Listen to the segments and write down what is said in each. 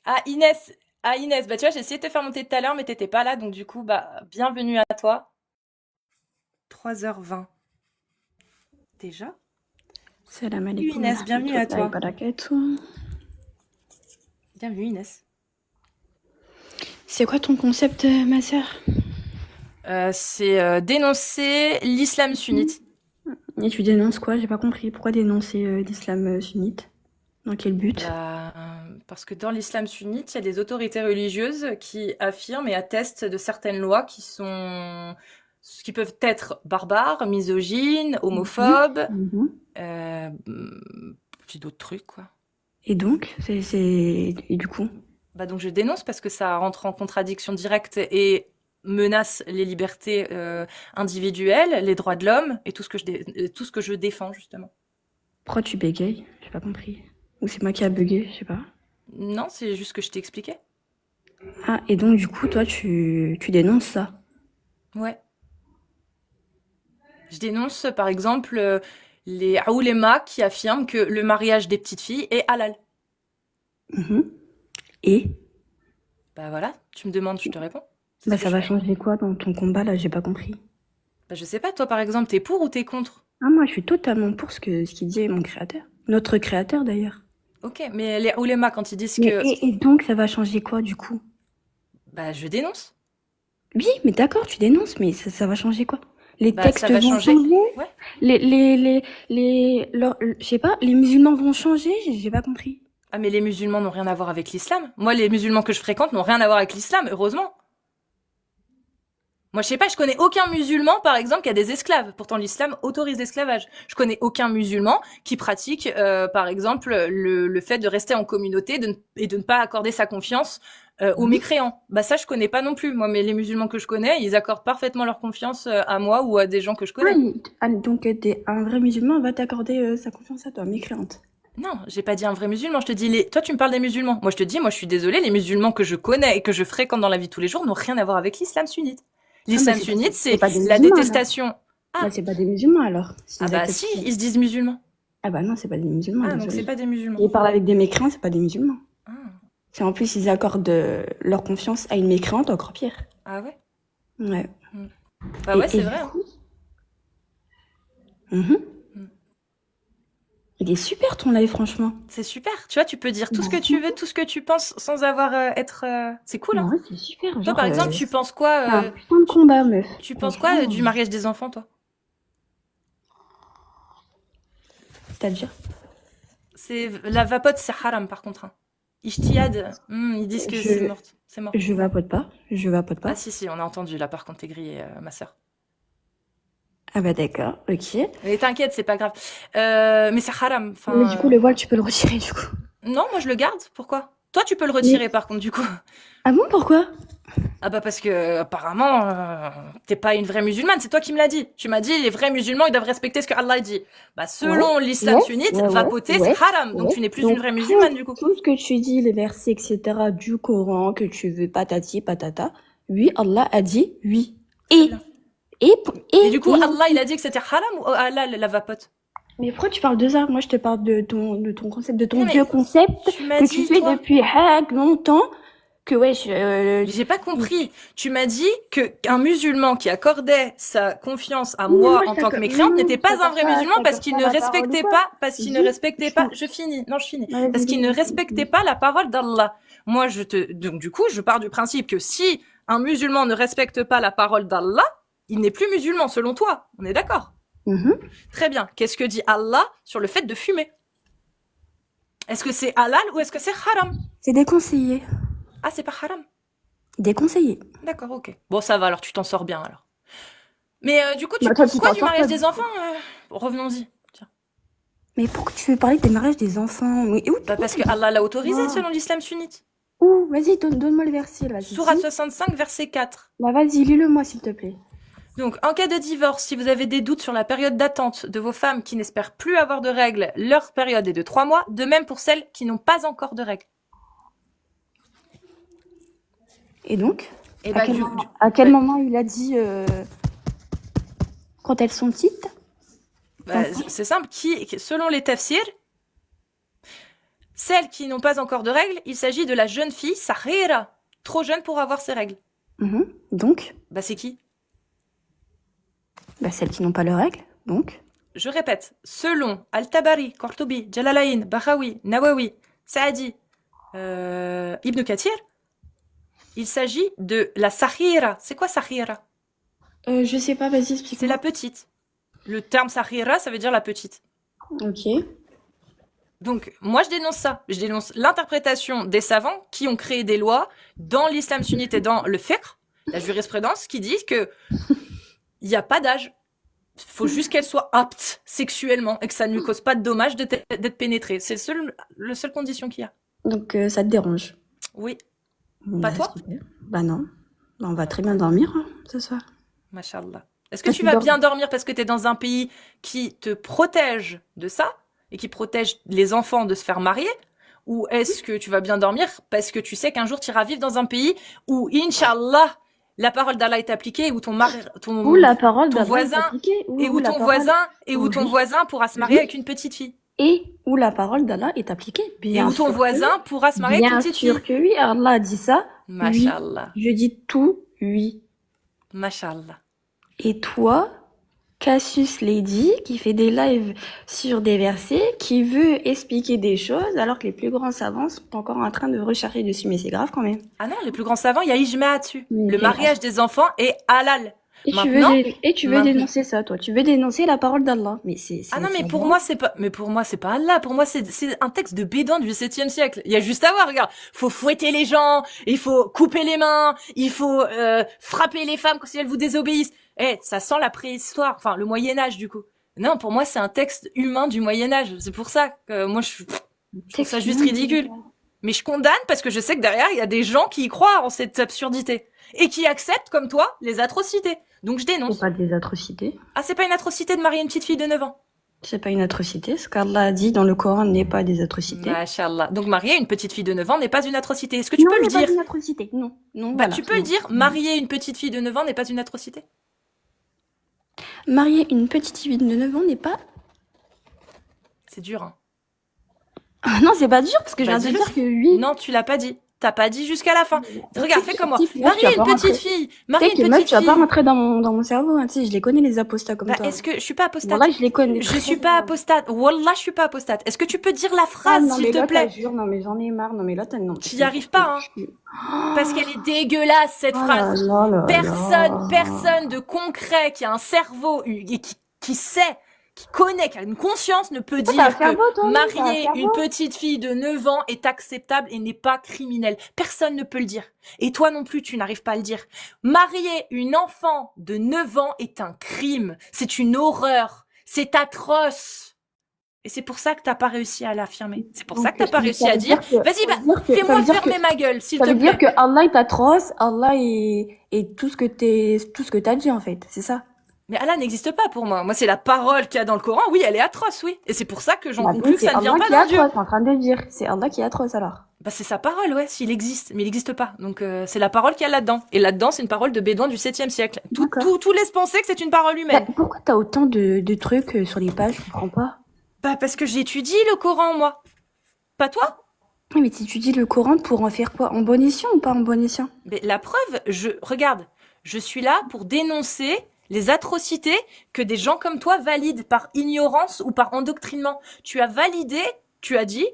Ah Inès, bah tu vois, j'ai essayé de te faire monter tout à l'heure, mais t'étais pas là, donc du coup, bah bienvenue à toi. 3h20 déjà. Salam Salut alaikum wa Inès, bienvenue à rahmatullahi wa toi. barakatuh. Bienvenue Inès. C'est quoi ton concept, ma sœur? C'est dénoncer l'islam sunnite. Et tu dénonces quoi? J'ai pas compris. Pourquoi dénoncer l'islam sunnite? Dans quel but? Bah, parce que dans l'islam sunnite, il y a des autorités religieuses qui affirment et attestent de certaines lois qui peuvent être barbares, misogynes, Mhm, homophobes, mhm. euh, puis d'autres trucs, quoi. Et donc, et du coup? Bah donc je dénonce parce que ça rentre en contradiction directe et menace les libertés individuelles, les droits de l'homme et tout ce que je défends justement. Pourquoi tu bégayes? J'ai pas compris. Ou c'est moi qui a bugué? Je sais pas. Non, c'est juste que je t'ai expliqué. Ah, et donc du coup, toi, tu dénonces ça? Ouais. Je dénonce par exemple les oulémas qui affirment que le mariage des petites filles est halal. Mhm. Et? Bah voilà, tu me demandes, je te réponds. C'est ce Bah que ça je va fais. changer quoi dans ton combat là? J'ai pas compris. Bah je sais pas, toi par exemple, t'es pour ou t'es contre? Ah, moi, je suis totalement pour ce qu'il dit mon créateur. Notre créateur d'ailleurs. Ok, mais les oulémas quand ils disent Mais que... et donc ça va changer quoi du coup? Bah je dénonce. Oui, mais d'accord, tu dénonces, mais ça va changer quoi? Les Bah ça textes va vont changer. changer? Ouais. Je sais pas, les musulmans vont changer? J'ai pas compris. Ah mais les musulmans n'ont rien à voir avec l'islam. Moi, les musulmans que je fréquente n'ont rien à voir avec l'islam, heureusement. Moi, je sais pas, je connais aucun musulman, par exemple, qui a des esclaves. Pourtant, l'islam autorise l'esclavage. Je connais aucun musulman qui pratique, par exemple, le fait de rester en communauté et de ne pas accorder sa confiance aux Mhm. mécréants. Bah ça, je connais pas non plus. Moi, mais les musulmans que je connais, ils accordent parfaitement leur confiance à moi ou à des gens que je Ah, connais. donc un vrai musulman va t'accorder sa confiance à toi, mécréante. Non, j'ai pas dit un vrai musulman. Je te dis les. Toi, tu me parles des musulmans. Moi, je te dis, moi, je suis désolée, les musulmans que je connais et que je fréquente dans la vie de tous les jours n'ont rien à voir avec l'islam sunnite. Ah bah L'islam sunnite, c'est c'est pas des la musulmans alors. détestation. Bah Ah, c'est pas des musulmans alors, ah s'ils bah acceptent si, ça. ils se disent musulmans. Ah bah non, c'est pas des musulmans, Ah, donc c'est désolé. pas des musulmans. Ils parlent avec des mécréants, c'est pas des musulmans. Ah, C'est en plus ils accordent leur confiance à une mécréante, encore pire. ah ouais. Ouais. Hmm. Bah ouais, Et c'est du vrai, hein. coup, mhm. Hmm. Il est super ton live, franchement. C'est super. Tu vois, tu peux dire tout ce Bah, que tu veux, tout ce que tu penses sans avoir être. C'est cool, hein. en vrai, c'est super. Toi, Genre, par exemple, c'est un putain de combat, meuf. tu penses quoi Franchement, du mariage des enfants, toi? c'est-à-dire, C'est la vapote, c'est haram, par contre, hein. Ijtihad, ils disent que c'est je, mort. C'est mort. je vapote pas. Je vapote Ah pas. si, si, on a entendu, là, par contre, t'es grillée, ma sœur. Ah bah d'accord, ok. Mais t'inquiète, c'est pas grave. Mais c'est haram, Mais du coup, enfin... le voile, tu peux le retirer, du coup. Non, moi, je le garde. Pourquoi? Toi, tu peux le Mais, retirer, par contre, du coup. ah bon, pourquoi? Ah bah parce que apparemment t'es pas une vraie musulmane, c'est toi qui me l'as dit. Tu m'as dit les vrais musulmans ils doivent respecter ce que Allah dit. Bah Ouais, selon l'islam ouais, sunnite, ouais, ouais, vapoter c'est ouais, haram, donc ouais. tu n'es plus une Donc, vraie tout, musulmane du coup. tout ce que tu dis, les versets, etc., du Coran, que tu veux, patati, patata, oui, Allah a dit oui. Très Et, bien. et, Mais du coup et Allah il a dit que c'était haram ou Allah la vapote? Mais pourquoi tu parles de ça? Moi, je te parle de ton concept, de ton Non mais vieux concept tu m'as que tu dit fais toi. depuis longtemps, que ouais, Mais j'ai pas compris. Tu m'as dit que qu'un musulman qui accordait sa confiance à oui, mais moi moi, en tant que mais mécréante non, n'était pas un vrai je musulman parce t'accorde qu'il pas ne la parole ou respectait quoi. pas, parce qu'il ne Dis, respectait pas, je finis, non, je finis, ouais, parce vas-y, qu'il ne dis, respectait pas la parole d'Allah. Moi, donc du coup, je pars du principe que si un musulman ne respecte pas la parole d'Allah, il n'est plus musulman selon toi. On est d'accord? Mhm. Très bien. Qu'est-ce que dit Allah sur le fait de fumer? Est-ce que c'est halal ou est-ce que c'est haram? C'est déconseillé. Ah, c'est pas haram. Déconseillé. D'accord, ok. Bon, ça va alors, tu t'en sors bien alors. Mais du coup, tu Bah, toi, penses tu quoi t'en du sors mariage pas. des enfants Revenons-y. Tiens. Mais pourquoi tu veux parler des mariages des enfants? Mais Bah où parce tu que dis Allah l'a autorisé ça? selon l'islam sunnite. Où? Vas-y, donne-moi le verset, là, vas-y, Sourate dis. 65, verset 4. Bah, vas-y, lis-le-moi, s'il te plaît. Donc, en cas de divorce, si vous avez des doutes sur la période d'attente de vos femmes qui n'espèrent plus avoir de règles, leur période est de 3 mois, de même pour celles qui n'ont pas encore de règles. Et donc, Et bah, à quel moment il a dit quand elles sont petites? bah, c'est simple. Selon les tafsirs, Celles qui n'ont pas encore de règles, il s'agit de la jeune fille, sahira, trop jeune pour avoir ses règles. Donc, Bah c'est qui? bah, celles qui n'ont pas leurs règles, donc. Je répète, selon Al-Tabari, Qurtubi, Jalalayn, Bahawi, Nawawi, Saadi, Ibn Kathir, il s'agit de la sahira. C'est quoi sahira? Je sais pas, vas-y, C'est explique-moi. la petite. Le terme sahira, ça veut dire la petite. Ok. Donc, moi, je dénonce ça. Je dénonce l'interprétation des savants qui ont créé des lois dans l'islam sunnite et dans le fiqh, la jurisprudence, qui disent que il n'y a pas d'âge. Il faut juste qu'elle soit apte sexuellement et que ça ne lui cause pas de dommages d'être pénétrée. C'est la seule condition qu'il y a. Donc, ça te dérange? Oui. Bah, Pas toi? super. Bah non. Bah, on va très bien dormir hein, ce soir. Mashallah. Est-ce que Ah, tu tu vas dors? bien dormir parce que tu es dans un pays qui te protège de ça et qui protège les enfants de se faire marier? Ou est-ce que tu vas bien dormir parce que tu sais qu'un jour tu iras vivre dans un pays où, Inch'Allah, la parole d'Allah est appliquée, où ton mari, Où la parole ton d'Allah est voisin, appliquée? et où la ton parole... voisin, et où ton Oui. voisin pourra se marier Oui. avec une petite fille. Et où la parole d'Allah est appliquée? Et Bien où ton sûr que voisin pourra se oui. marier avec une Bien petite sûr fille. que oui. Allah a dit ça. Oui. Mashallah. Je dis tout oui. Mashallah. Et toi, Cassius Lady, qui fait des lives sur des versets, qui veut expliquer des choses, alors que les plus grands savants sont encore en train de rechercher dessus. Mais c'est grave quand même. Ah non, les plus grands savants, il y a ijma dessus. Mais Le c'est mariage des enfants est halal. Et Maintenant, tu veux maintenant- dénoncer ça, toi. Tu veux dénoncer la parole d'Allah. Mais Ah non, mais c'est pour bon. moi, c'est pas, mais pour moi, c'est pas Allah. Pour moi, c'est un texte de Bédouin du 7e siècle. Il y a juste à voir, regarde. Faut fouetter les gens, il faut couper les mains, il faut, frapper les femmes si elles vous désobéissent. Eh, ça sent la préhistoire. Enfin, le Moyen-Âge, du coup. Non, pour moi, c'est un texte humain du Moyen-Âge. C'est pour ça que moi, je trouve ça juste ridicule. Mais je condamne parce que je sais que derrière, il y a des gens qui y croient en cette absurdité. Et qui acceptent, comme toi, les atrocités. Donc je dénonce. C'est pas des atrocités. Ah, c'est pas une atrocité de marier une petite fille de 9 ans? C'est pas une atrocité. Ce qu'Allah a dit dans le Coran n'est pas des atrocités. Machallah. Donc marier une petite fille de 9 ans n'est pas une atrocité. Est-ce que tu Non, peux le n'est pas dire? une atrocité. Non, non, Bah, voilà. tu peux le Non. dire, marier une petite fille de 9 ans n'est pas une atrocité? Marier une petite fille de 9 ans n'est pas... C'est dur, hein. Ah non, c'est pas dur, parce que je Bah, viens de dis-le. dire que oui. Non, tu l'as pas dit. T'as pas dit jusqu'à la fin. Regarde, fais comme moi. Meuf, tu Marier vas une pas petite rentrer. fille. Marier T'inquiète, une meuf, petite tu vas pas fille. rentrer dans mon cerveau, hein, tu sais, je les connais les apostats comme Bah, toi. est-ce que je suis pas apostate? Voilà, je les connais. Je très suis bien. pas apostate. Wallah, je suis pas apostate. Est-ce que tu peux dire la Ah phrase, non, mais s'il te là, plaît? t'as jure, non, mais j'en ai marre. Non, mais là, t'as... Non, Tu y arrives pas, hein. Parce qu'elle est dégueulasse, cette Oh phrase. là là là là. Personne de concret qui a un cerveau et qui sait, qui connaît, qui a une conscience ne peut T'as un dire cerveau, que toi, t'as un marier cerveau. une petite fille de 9 ans est acceptable et n'est pas criminel. Personne ne peut le dire. Et toi non plus, tu n'arrives pas à le dire. Marier une enfant de 9 ans est un crime. C'est une horreur. C'est atroce. Et c'est pour ça que t'as pas réussi à l'affirmer. C'est pour ça que t'as pas réussi à dire. Vas-y, bah, fais-moi fermer ma gueule, s'il Ça te veut dire plaît. que Allah est atroce, Allah est tout ce que t'as dit, en fait. C'est ça. Mais Allah n'existe pas pour moi. Moi, c'est la parole qu'il y a dans le Coran. Oui, elle est atroce, oui. Et c'est pour ça que j'en Bah, conclus que c'est ça ne vient Allah pas qui est d'un Dieu. atroce, en train de le dire. C'est Allah qui est atroce, alors. Bah, c'est sa parole, ouais, s'il existe. Mais il n'existe pas. Donc, c'est la parole qu'il y a là-dedans. Et là-dedans, c'est une parole de Bédouin du 7e siècle. Tout laisse penser que c'est une parole Bah, humaine. pourquoi t'as autant de trucs sur les pages? Je comprends pas. Bah, parce que j'étudie le Coran, moi. Pas toi? Oui, mais tu étudies le Coran pour en faire quoi? En bon escient ou pas en bon escient? Mais la preuve, regarde, je suis là pour dénoncer les atrocités que des gens comme toi valident par ignorance ou par endoctrinement. Tu as validé, tu as dit,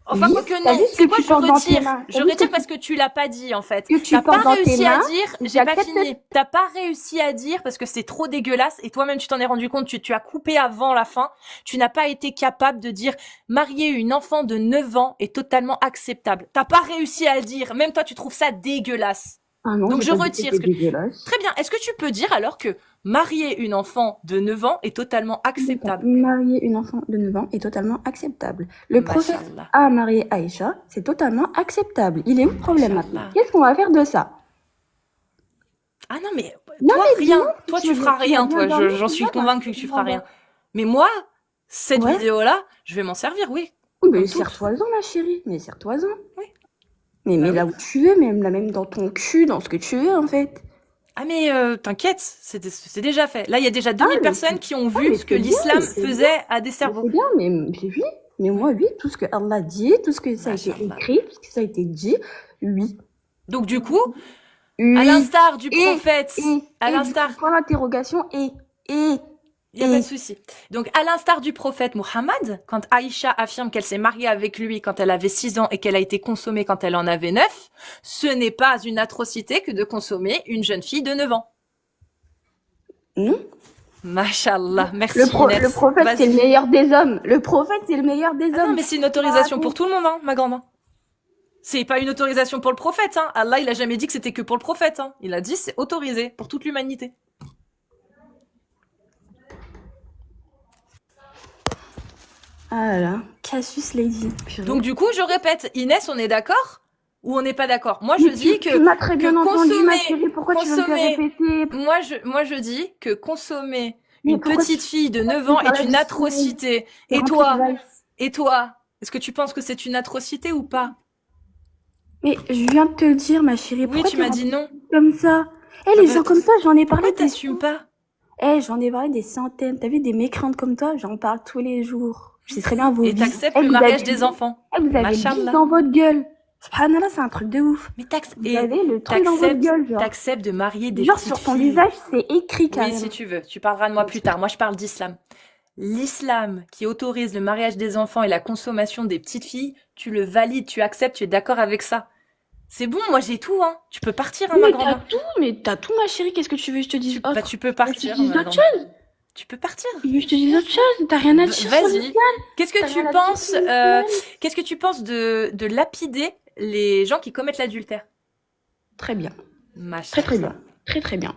enfin, Oui, quoique t'as non, dit ce c'est que quoi, tu je portes dans tes retire. mains. Je T'as dit ce retire que parce que tu l'as pas dit, en fait. que tu T'as pas portes dans tes réussi à mains, dire, j'ai pas j'accepte. fini. T'as pas réussi à dire parce que c'est trop dégueulasse et toi-même tu t'en es rendu compte, tu as coupé avant la fin. Tu n'as pas été capable de dire marier une enfant de 9 ans est totalement acceptable. T'as pas réussi à le dire. Même toi, tu trouves ça dégueulasse. Ah non, Donc j'ai je pas dit retire que ce c'était que... dégueulasse. Très bien. Est-ce que tu peux dire alors que marier une enfant de 9 ans est totalement acceptable? Marier une enfant de 9 ans est totalement acceptable. Le prophète Machallah. a marié Aïcha, c'est totalement acceptable. Il est où le problème Machallah. maintenant? Qu'est-ce qu'on va faire de ça? Ah non, mais Non, toi, mais rien. dis-moi, Toi, tu tu veux feras bien- rien, tu toi. veux bien dormir, J'en tu suis vas pas. convaincue que tu feras Ouais. rien. Mais moi, cette Ouais. vidéo-là, je vais m'en servir, oui. Oui, mais Comme serre-toi-en, ma chérie. Mais serre-toi-en. Oui. Mais Bah mets oui. là où tu veux, même dans ton cul, dans ce que tu veux, en fait. Ah mais t'inquiète, c'est déjà fait. Là, il y a déjà 2000 mais personnes c'est- qui ont ah, vu mais ce que c'est bien, l'islam mais c'est faisait à des Mais cerveaux. c'est bien, mais j'ai vu. Mais moi, oui, tout ce que Allah dit, tout ce que ça a été Machallah. écrit, tout ce que ça a été dit, oui. Donc du coup, à Oui. l'instar du Et, prophète, à et, du l'instar, coup, point d'interrogation, et, il n'y a pas de et. souci. Donc à l'instar du prophète Muhammad, quand Aïcha affirme qu'elle s'est mariée avec lui quand elle avait 6 ans et qu'elle a été consommée quand elle en avait 9, ce n'est pas une atrocité que de consommer une jeune fille de 9 ans. Non. Mashallah, merci Le Inès. prophète, c'est le Vas-y. meilleur des hommes. Le prophète, c'est le meilleur des Ah non, hommes. mais c'est une autorisation pour tout le monde, hein, ma grande. C'est pas une autorisation pour le prophète, hein. Allah, il a jamais dit que c'était que pour le prophète, hein. Il a dit c'est autorisé pour toute l'humanité. Ah là là, Cassius Lady. Donc du coup, je répète, Inès, on est d'accord ou on n'est pas d'accord? Moi, je Mais dis tu m'as très bien entendu, ma consommer, chérie. Pourquoi tu veux me faire répéter? moi, je dis que consommer Mais une pourquoi petite fille de 9 tu me ans est parles une de atrocité. T'es Et remplie toi? de vice. Et toi? Est-ce que tu penses que c'est une atrocité ou pas? Mais je viens de te le dire, ma chérie. Oui, Pourquoi tu t'es m'as dit remplie non. comme ça? Eh, Ah les bah, gens comme toi, j'en ai parlé pourquoi des... t'assumes pas? Eh, j'en ai parlé des centaines. T'as vu des mécréantes comme toi? J'en parle tous les jours. Je sais très bien vos Et vies. t'acceptes Eh, le vous mariage avez... des enfants. Eh, vous avez le Mashallah. vice dans votre gueule. Subhanallah, c'est un truc de ouf. Mais Vous avez le truc dans votre gueule, genre. t'acceptes de marier des Genre, petites sur ton filles. visage, c'est écrit Oui, carrément. si tu veux. Tu parleras de moi plus tard. Moi, je parle d'islam. L'islam qui autorise le mariage des enfants et la consommation des petites filles, tu le valides, tu acceptes, tu es d'accord avec ça. C'est bon, moi j'ai tout, hein. Tu peux partir, hein, ma grande. Mais t'as tout, ma chérie. Qu'est-ce que tu veux que je te dise autre? Bah, tu peux partir, te dise ma autre grande. Tu peux partir. Tu veux que je te dise autre chose? T'as rien à dire sur Vas-y. l'islam? Qu'est-ce que T'as tu rien à dire penses, sur l'islam? qu'est-ce que tu penses de lapider les gens qui commettent l'adultère? Très bien. Machin. Très bien. Très bien.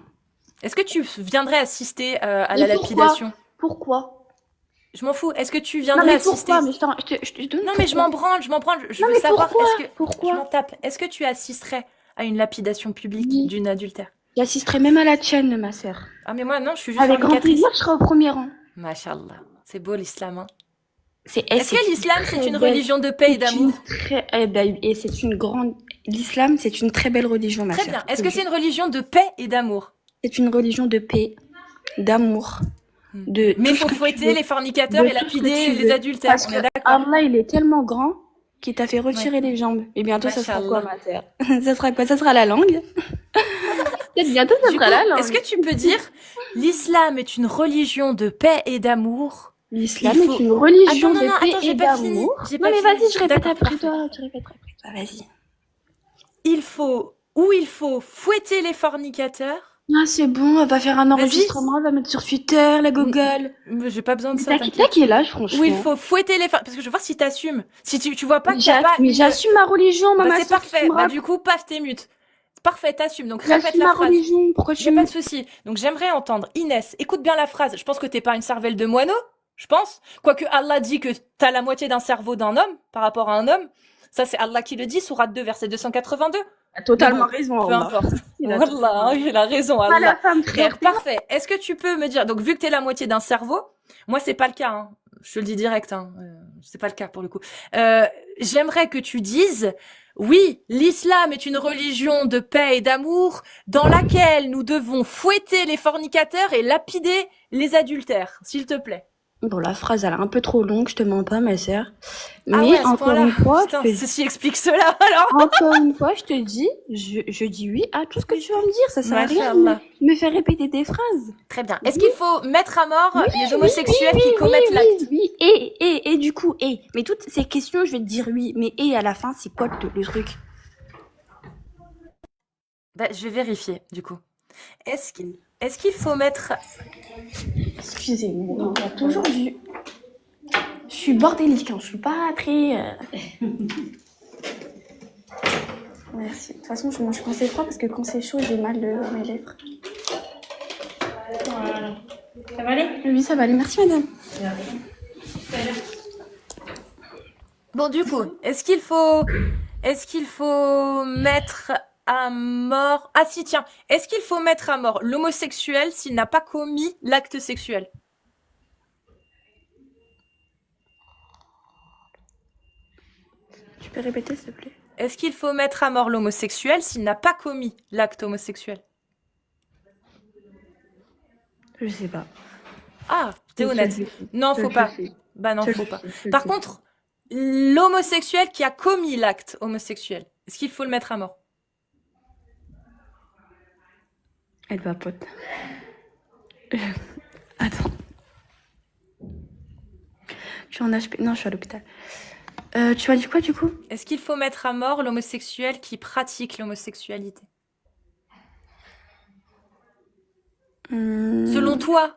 Est-ce que tu viendrais assister à Mais la lapidation? Pourquoi? Je m'en fous. Est-ce que tu Non, viendrais mais assister? pourquoi? Mais je te donne Non, mais je m'en branle. Je Non, veux mais savoir, pourquoi? est-ce que... Je Pourquoi? m'en tape. Est-ce que tu assisterais à une lapidation publique Oui. d'une adultère? J'assisterai même à la tienne, ma sœur. Ah, mais moi, non, je suis juste Avec grand fornicatrice. plaisir, je serai au premier rang. Mashallah. C'est beau l'islam, hein. C'est Est-ce que l'islam, c'est une religion de paix et d'amour? Et c'est une grande... L'islam, c'est une très belle religion, ma Très sœur. bien. Est-ce que c'est une religion de paix et d'amour? C'est une religion de paix, d'amour, de Mais tout il faut ce que tu fouetter veux. les fornicateurs De et tout ce que lapider tu les veux. adultères. Parce On que est d'accord. Allah, il est tellement grand qu'il t'a fait retirer les jambes. Et bientôt, ça sera quoi, Mashallah. ma sœur? Ça sera quoi? Ça sera la langue? Peut-être bientôt, ça Du sera coup, la langue. est-ce que tu peux dire l'islam est une religion de paix et d'amour? L'islam Il faut- est une religion Attends, non, non, de paix attends, j'ai et pas fini. d'amour. J'ai Non, pas mais fini. vas-y, je répète D'accord, après parfait. toi. Tu répètes après toi. Vas-y. il faut fouetter les fornicateurs. Ah, c'est bon, elle va faire un Vas-y. enregistrement, elle va mettre sur Twitter, la Google. Mais j'ai pas besoin de Mais ça, t'as t'inquiète. quel âge, franchement? Où il faut fouetter les parce que je veux voir si t'assumes. Si tu vois pas que t'as pas Mais une... j'assume ma religion, Bah, maman. c'est parfait. Bah, du coup, paf, t'es mute. Parfait, t'assumes. Donc, répète J'assume la ma phrase. religion. Pourquoi tu Y a me... pas de souci. Donc, j'aimerais entendre Inès. Écoute bien la phrase. Je pense que t'es pas une cervelle de moineau. Je pense. Quoique Allah dit que t'as la moitié d'un cerveau d'un homme par rapport à un homme. Ça, c'est Allah qui le dit, sourate 2, verset 282. T'as totalement Mais bon, raison, Peu Allah. importe. Il a Wallah, il a raison, Pas la Allah. femme, frère. Donc, parfait. Est-ce que tu peux me dire, donc, vu que t'es la moitié d'un cerveau, moi, c'est pas le cas, hein. Je te le dis direct, hein. C'est pas le cas pour le coup. J'aimerais que tu dises, oui, l'islam est une religion de paix et d'amour dans laquelle nous devons fouetter les fornicateurs et lapider les adultères, s'il te plaît. Bon, la phrase, elle est un peu trop longue, je te mens pas, ma sœur. Ah Mais ouais, à ce encore point-là. une fois, Putain, je te ceci explique cela, alors. encore une fois, je te dis, je dis oui à tout ce que tu vas me dire. Ça sert à rien de Mashallah. me faire répéter des phrases. Très bien. Est-ce qu'il faut mettre à mort les homosexuels qui commettent l'acte? Oui, et du coup, mais toutes ces questions, je vais te dire oui, mais et à la fin, c'est quoi le truc? Bah, je vais vérifier, du coup. Est-ce qu'il faut mettre... Excusez-moi, il y a toujours du... Je suis bordélique, hein, je suis pas très... Merci. De toute façon, je mange quand c'est froid parce que quand c'est chaud, j'ai mal dans mes lèvres. Voilà. Ça va aller? Oui, ça va aller. Merci, madame. Bon, du coup, est-ce qu'il faut mettre à mort... Ah si, tiens. Est-ce qu'il faut mettre à mort l'homosexuel s'il n'a pas commis l'acte sexuel? Tu peux répéter, s'il te plaît? Est-ce qu'il faut mettre à mort l'homosexuel s'il n'a pas commis l'acte homosexuel? Je sais pas. Ah, t'es honnête. Non, faut pas. Bah non, faut pas. Par contre, l'homosexuel qui a commis l'acte homosexuel, est-ce qu'il faut le mettre à mort? Elle vapote. Attends. Je suis en HP. Non, je suis à l'hôpital. Tu m'as dit quoi du coup? Est-ce qu'il faut mettre à mort l'homosexuel qui pratique l'homosexualité? Selon toi,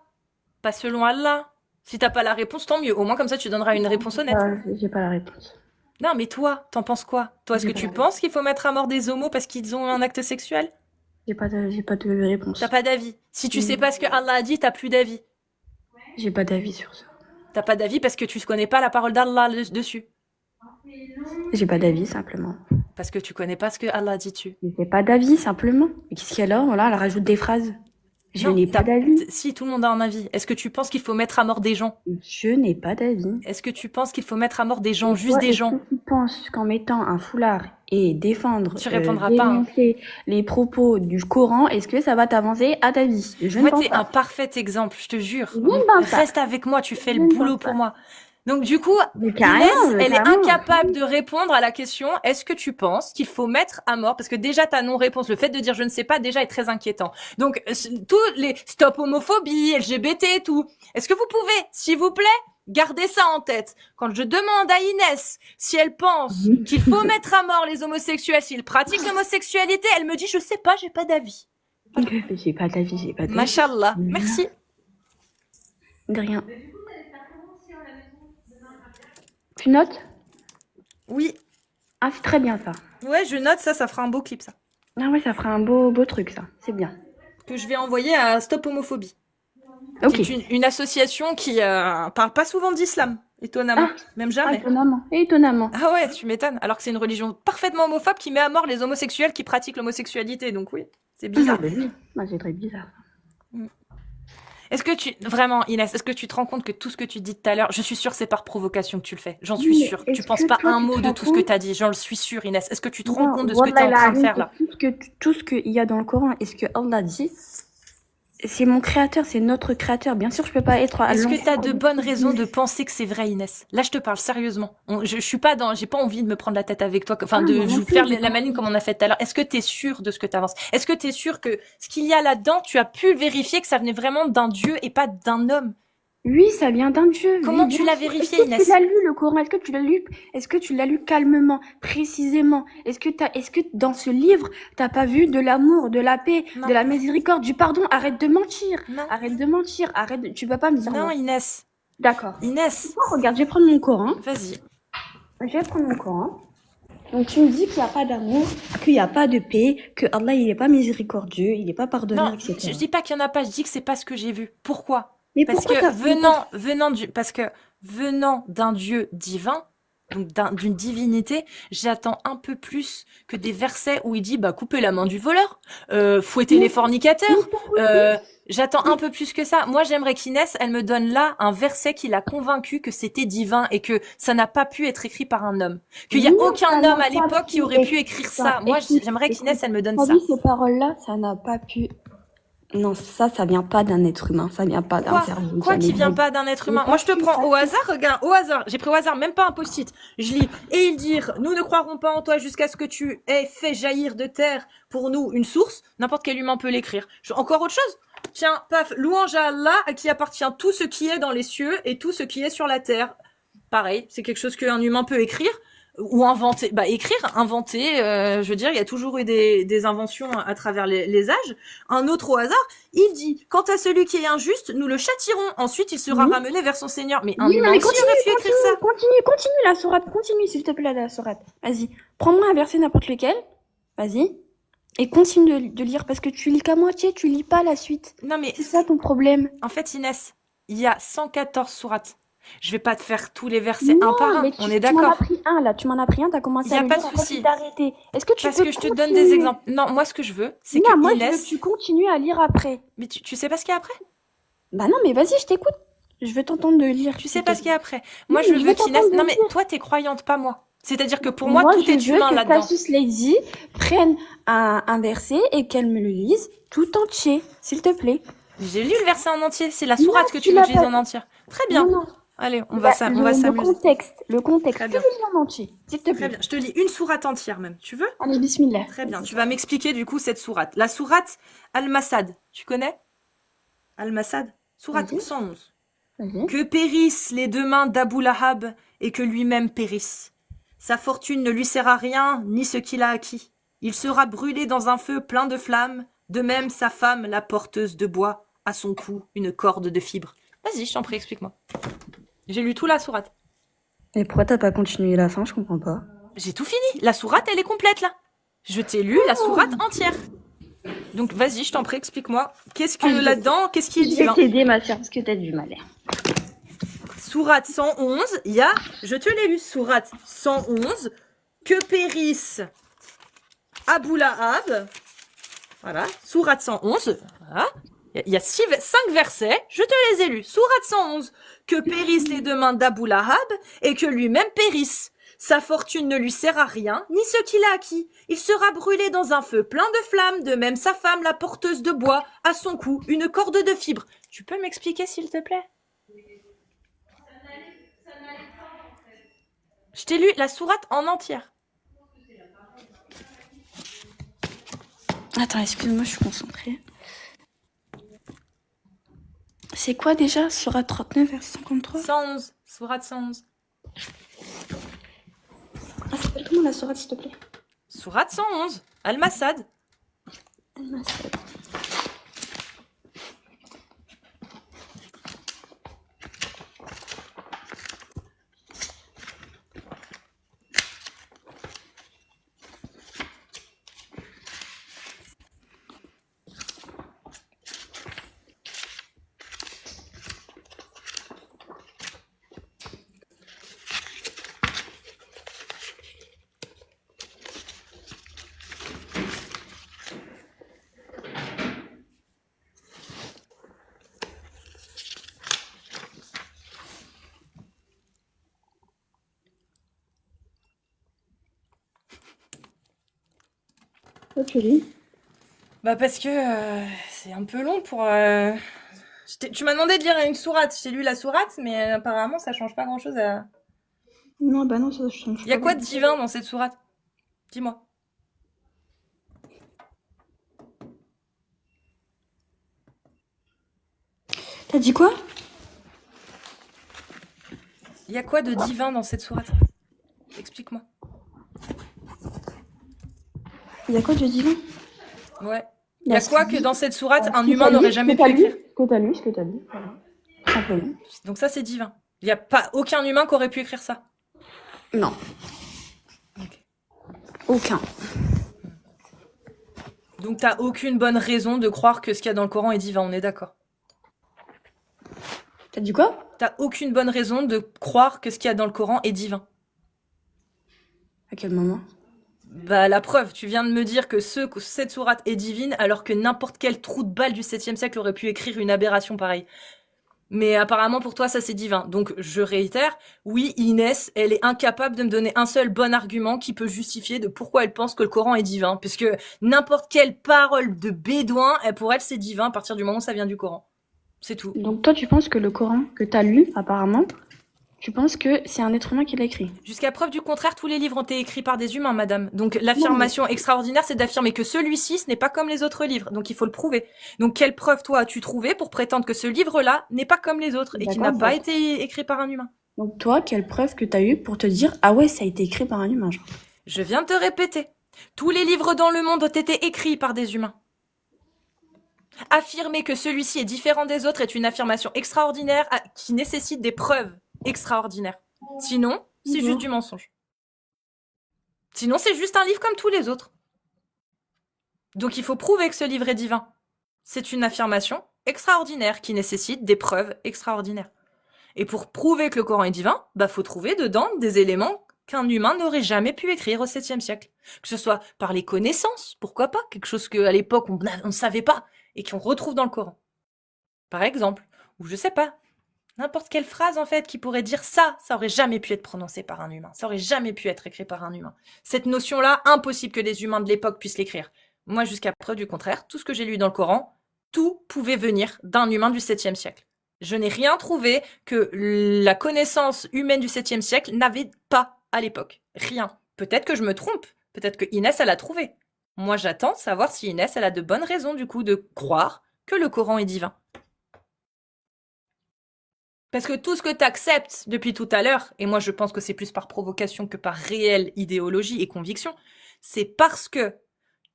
pas selon Allah. Si t'as pas la réponse, tant mieux. Au moins comme ça, tu donneras une réponse honnête. J'ai pas la réponse. Non, mais toi, t'en penses quoi? Toi, est-ce que J'ai tu pas. penses qu'il faut mettre à mort des homos parce qu'ils ont un acte sexuel? J'ai pas de réponse. T'as pas d'avis. Si tu sais pas ce que Allah a dit, t'as plus d'avis. J'ai pas d'avis sur ça. T'as pas d'avis parce que tu connais pas la parole d'Allah dessus. J'ai pas d'avis simplement. Parce que tu connais pas ce que Allah dit dessus. J'ai pas d'avis simplement. Mais qu'est-ce qu'il y a là? Voilà, elle rajoute des phrases. Je Non, n'ai pas d'avis. Si, tout le monde a un avis. Est-ce que tu penses qu'il faut mettre à mort des gens? Je n'ai pas d'avis. Est-ce que tu penses qu'il faut mettre à mort des gens, Et juste toi, des est-ce gens? que tu penses qu'en mettant un foulard et défendre, Tu répondras pas, hein. dénoncer les propos du Coran, est-ce que ça va t'avancer à ta vie? Je ne Moi, pense t'es pas. un parfait exemple, je te jure. Je ne pense pas. Reste avec moi, tu fais Je le ne boulot pense pour pas. moi. Donc du coup, Mais Inès, carrément, elle est carrément. incapable de répondre à la question, est-ce que tu penses qu'il faut mettre à mort? Parce que déjà, ta non-réponse, le fait de dire je ne sais pas, déjà est très inquiétant. Donc, tous les stop homophobie, LGBT et tout, est-ce que vous pouvez, s'il vous plaît, garder ça en tête? Quand je demande à Inès si elle pense qu'il faut mettre à mort les homosexuels, s'ils pratiquent l'homosexualité, elle me dit je sais pas, j'ai pas d'avis. J'ai pas d'avis, j'ai pas d'avis. Machallah, merci. De rien. Tu notes? Oui, Ah, c'est très bien ça. ouais, je note ça, ça fera un beau clip ça. Ah ouais, ça fera un beau truc ça. C'est bien. Que je vais envoyer à Stop Homophobie. Ok. Qui est une association qui parle pas souvent d'islam, étonnamment. Même jamais. Étonnamment. Étonnamment. Ah ouais, tu m'étonnes. Alors que c'est une religion parfaitement homophobe qui met à mort les homosexuels qui pratiquent l'homosexualité. Donc oui, c'est bizarre. Oui. Bah, c'est très bizarre. Est-ce que vraiment, Inès, est-ce que tu te rends compte que tout ce que tu dis tout à l'heure, je suis sûre que c'est par provocation que tu le fais. J'en suis sûre. Tu penses pas un mot de tout ce que tu as dit. J'en suis sûre, Inès. Est-ce que tu te rends compte de ce que tu es en train de faire là? Tout ce qu'il y a dans le Coran et ce que Allah dit, c'est mon créateur, c'est notre créateur. Bien sûr, je peux pas être à Est-ce que tu as de bonnes raisons de penser que c'est vrai, Inès? Là, je te parle sérieusement. Je suis pas j'ai pas envie de me prendre la tête avec toi, enfin, de vous faire la maline comme on a fait tout à l'heure. Est-ce que tu es sûr de ce que tu avances? Est-ce que tu es sûr que ce qu'il y a là-dedans, tu as pu vérifier que ça venait vraiment d'un Dieu et pas d'un homme? Oui, ça vient d'un Dieu. Comment Oui, tu bien l'as sûr. vérifié, Est-ce que Inès? tu l'as lu le Coran? Est-ce que tu l'as lu? Est-ce que tu l'as lu calmement, précisément? Est-ce que dans ce livre, t'as pas vu de l'amour, de la paix, Non. de la miséricorde, du pardon? Arrête de mentir. Non. Arrête de mentir. Tu peux pas me dire Non, non. Inès. D'accord. Inès. Regarde, je vais prendre mon Coran. Vas-y. Je vais prendre mon Coran. Donc tu me dis qu'il n'y a pas d'amour, qu'il n'y a pas de paix, que Allah il est pas miséricordieux, il est pas pardonneur, Non, etc. je dis pas qu'il y en a pas, je dis que c'est pas ce que j'ai vu. Pourquoi? Mais Parce pourquoi que t'as- venant d'un Dieu divin, donc d'une divinité, j'attends un peu plus que des versets où il dit bah coupez la main du voleur, fouettez les fornicateurs. J'attends un peu plus que ça. Moi, j'aimerais qu'Inès, elle me donne là un verset qui l'a convaincu que c'était divin et que ça n'a pas pu être écrit par un homme. Qu'il y a Non, aucun ça n'a homme à pas l'époque qui pu aurait pu être écrire ça. ça. Moi, Écoute, j'aimerais qu'Inès, elle me donne T'as ça. vu ces paroles-là, ça n'a pas pu. Non, ça vient pas d'un être humain, ça vient pas d'un cerveau. Quoi ça qui n'est vient pas- pas d'un être humain? Moi, je te prends au hasard, regarde, au hasard. J'ai pris au hasard, même pas un post-it. Je lis, et ils dirent, nous ne croirons pas en toi jusqu'à ce que tu aies fait jaillir de terre pour nous une source. N'importe quel humain peut l'écrire. Encore autre chose? Tiens, paf, louange à Allah, à qui appartient tout ce qui est dans les cieux et tout ce qui est sur la terre. Pareil, c'est quelque chose qu'un humain peut écrire. Ou inventer, inventer, je veux dire, il y a toujours eu des inventions à travers les âges. Un autre au hasard, il dit, quant à celui qui est injuste, nous le châtierons, ensuite il sera ramené vers son Seigneur. Mais un Oui, humain mais aussi aurait pu écrire ça. Continue la sourate, continue s'il te plaît la sourate. Vas-y, prends-moi un verset n'importe lequel, vas-y, et continue de lire parce que tu lis qu'à moitié, tu lis pas la suite. Non mais, C'est ça ton problème. en fait Inès, il y a 114 sourates. Je vais pas te faire tous les versets un par un, mais on est tu m'en as d'accord. pris un là, tu m'en as pris un, t'as commencé Y a à le pas lire, de après, souci. tu t'es arrêté. Est-ce que tu Parce peux que je te donne continuer? des exemples. Non, moi ce que je veux, c'est Non, que moi je Inès... veux que tu continues à lire après. Mais tu sais pas ce qu'il y a après? Bah non, mais vas-y, je t'écoute. Je veux t'entendre de lire. Tu sais pas ce qu'il y a après. Moi Oui, je mais je veux veux qu'Inès... t'entendre Non le mais dire. toi t'es croyante, pas moi. C'est-à-dire que pour moi tout est je veux humain que là-dedans. Cassius Lady prenne un verset et qu'elle me le lise tout entier, s'il te plaît. J'ai lu le verset en entier, c'est la Non, sourate que tu tu veux l'as que je lise pas- en entier. Très bien. Non, non. Allez, on Bah, va le s'amuser. contexte, Très tu bien. lis en entier, s'il te Très plaît. bien. Je te lis une sourate entière même. Tu veux? Allez, bismillah. Très bien. Vas-y. Tu vas m'expliquer du coup cette sourate. La sourate Al-Masad. Tu connais? Al-Masad? Sourate Vas-y, 111. vas-y. Que périssent les deux mains d'Abu Lahab et que lui-même périsse. Sa fortune ne lui sert à rien, ni ce qu'il a acquis. Il sera brûlé dans un feu plein de flammes, de même sa femme, la porteuse de bois, à son cou une corde de fibres. Vas-y, je t'en prie, explique-moi. J'ai lu tout la sourate. Et pourquoi t'as pas continué la fin? Je comprends pas. J'ai tout fini. La sourate, elle est complète là. Je t'ai lu la sourate entière. Donc vas-y, je t'en prie, explique-moi. Qu'est-ce que là-dedans, qu'est-ce qui est Je vais divin? t'aider, ma soeur, parce que t'as du mal. Sourate 111, il y a, je te l'ai lu, Sourate 111, que périsse Abu Lahab. Voilà, Sourate 111, voilà. Il y a 5 versets, je te les ai lus. Sourate 111, que périssent les deux mains d'Abu Lahab et que lui-même périsse. Sa fortune ne lui sert à rien, ni ce qu'il a acquis. Il sera brûlé dans un feu plein de flammes, de même sa femme, la porteuse de bois, à son cou, une corde de fibres. Tu peux m'expliquer s'il te plaît? Je t'ai lu la sourate en entière. Attends, excuse-moi, je suis concentrée. C'est quoi déjà? Sourate 39, verset 53? 111, sourate 111. Ah, s'appelle comment la sourate, s'il te plaît? Sourate 111, Al-Masad. Al-Masad. Pourquoi tu lis? Bah parce que c'est un peu long pour... Tu m'as demandé de lire une sourate. Je t'ai lu la sourate, mais apparemment ça change pas grand-chose à... Non, bah non, ça change Il y a pas. quoi de divin dans cette sourate? Dis-moi. T'as dit quoi? Il y a quoi de divin dans cette sourate? Explique-moi. Il y a quoi de divin? Ouais. Il y a quoi que dans cette sourate un humain Ce que n'aurait t'as jamais lu, pu écrire? ce que t'as lu. Voilà. Simplement. Donc ça c'est divin. Il y a pas aucun humain qui aurait pu écrire ça. Non, Ok. aucun. Donc t'as aucune bonne raison de croire que ce qu'il y a dans le Coran est divin, on est d'accord? T'as dit quoi? T'as aucune bonne raison de croire que ce qu'il y a dans le Coran est divin. À quel moment? Bah la preuve, tu viens de me dire que cette sourate est divine alors que n'importe quel trou de balle du 7e siècle aurait pu écrire une aberration pareille. Mais apparemment pour toi ça c'est divin. Donc je réitère, oui Inès, elle est incapable de me donner un seul bon argument qui peut justifier de pourquoi elle pense que le Coran est divin. Puisque n'importe quelle parole de bédouin, pour elle c'est divin à partir du moment où ça vient du Coran. C'est tout. Donc toi, tu penses que le Coran que t'as lu, apparemment, tu penses que c'est un être humain qui l'a écrit? Jusqu'à preuve du contraire, tous les livres ont été écrits par des humains, madame. Donc l'affirmation extraordinaire, c'est d'affirmer que celui-ci, ce n'est pas comme les autres livres. Donc il faut le prouver. Donc quelle preuve, toi, as-tu trouvé pour prétendre que ce livre-là n'est pas comme les autres et qu'il n'a D'accord, pas bon. été écrit par un humain? Donc toi, quelle preuve que t'as eu pour te dire, ah ouais, ça a été écrit par un humain, genre? Je viens de te répéter. Tous les livres dans le monde ont été écrits par des humains. Affirmer que celui-ci est différent des autres est une affirmation extraordinaire qui nécessite des preuves extraordinaires. Sinon, c'est juste du mensonge. Sinon, c'est juste un livre comme tous les autres. Donc il faut prouver que ce livre est divin. C'est une affirmation extraordinaire qui nécessite des preuves extraordinaires. Et pour prouver que le Coran est divin, bah faut trouver dedans des éléments qu'un humain n'aurait jamais pu écrire au 7e siècle. Que ce soit par les connaissances, pourquoi pas, quelque chose qu'à l'époque on ne savait pas et qu'on retrouve dans le Coran. Par exemple, ou je sais pas, n'importe quelle phrase en fait qui pourrait dire ça aurait jamais pu être prononcé par un humain, ça aurait jamais pu être écrit par un humain. Cette notion-là, impossible que les humains de l'époque puissent l'écrire. Moi, jusqu'à preuve du contraire, tout ce que j'ai lu dans le Coran, tout pouvait venir d'un humain du 7e siècle. Je n'ai rien trouvé que la connaissance humaine du 7e siècle n'avait pas à l'époque. Rien. Peut-être que je me trompe. Peut-être que Inès, elle a trouvé. Moi, j'attends de savoir si Inès, elle a de bonnes raisons, du coup, de croire que le Coran est divin. Parce que tout ce que tu acceptes depuis tout à l'heure, et moi je pense que c'est plus par provocation que par réelle idéologie et conviction, c'est parce que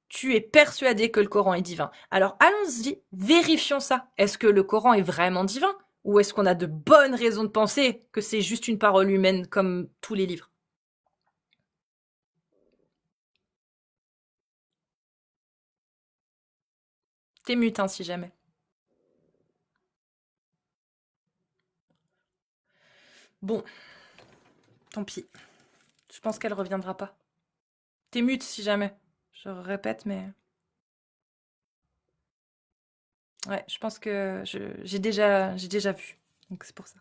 tu es persuadé que le Coran est divin. Alors allons-y, vérifions ça. Est-ce que le Coran est vraiment divin? Ou est-ce qu'on a de bonnes raisons de penser que c'est juste une parole humaine comme tous les livres? T'es mute, hein, si jamais. Bon, tant pis. Je pense qu'elle reviendra pas. T'es mute si jamais. Je répète, mais... Ouais, je pense que j'ai déjà vu. Donc c'est pour ça.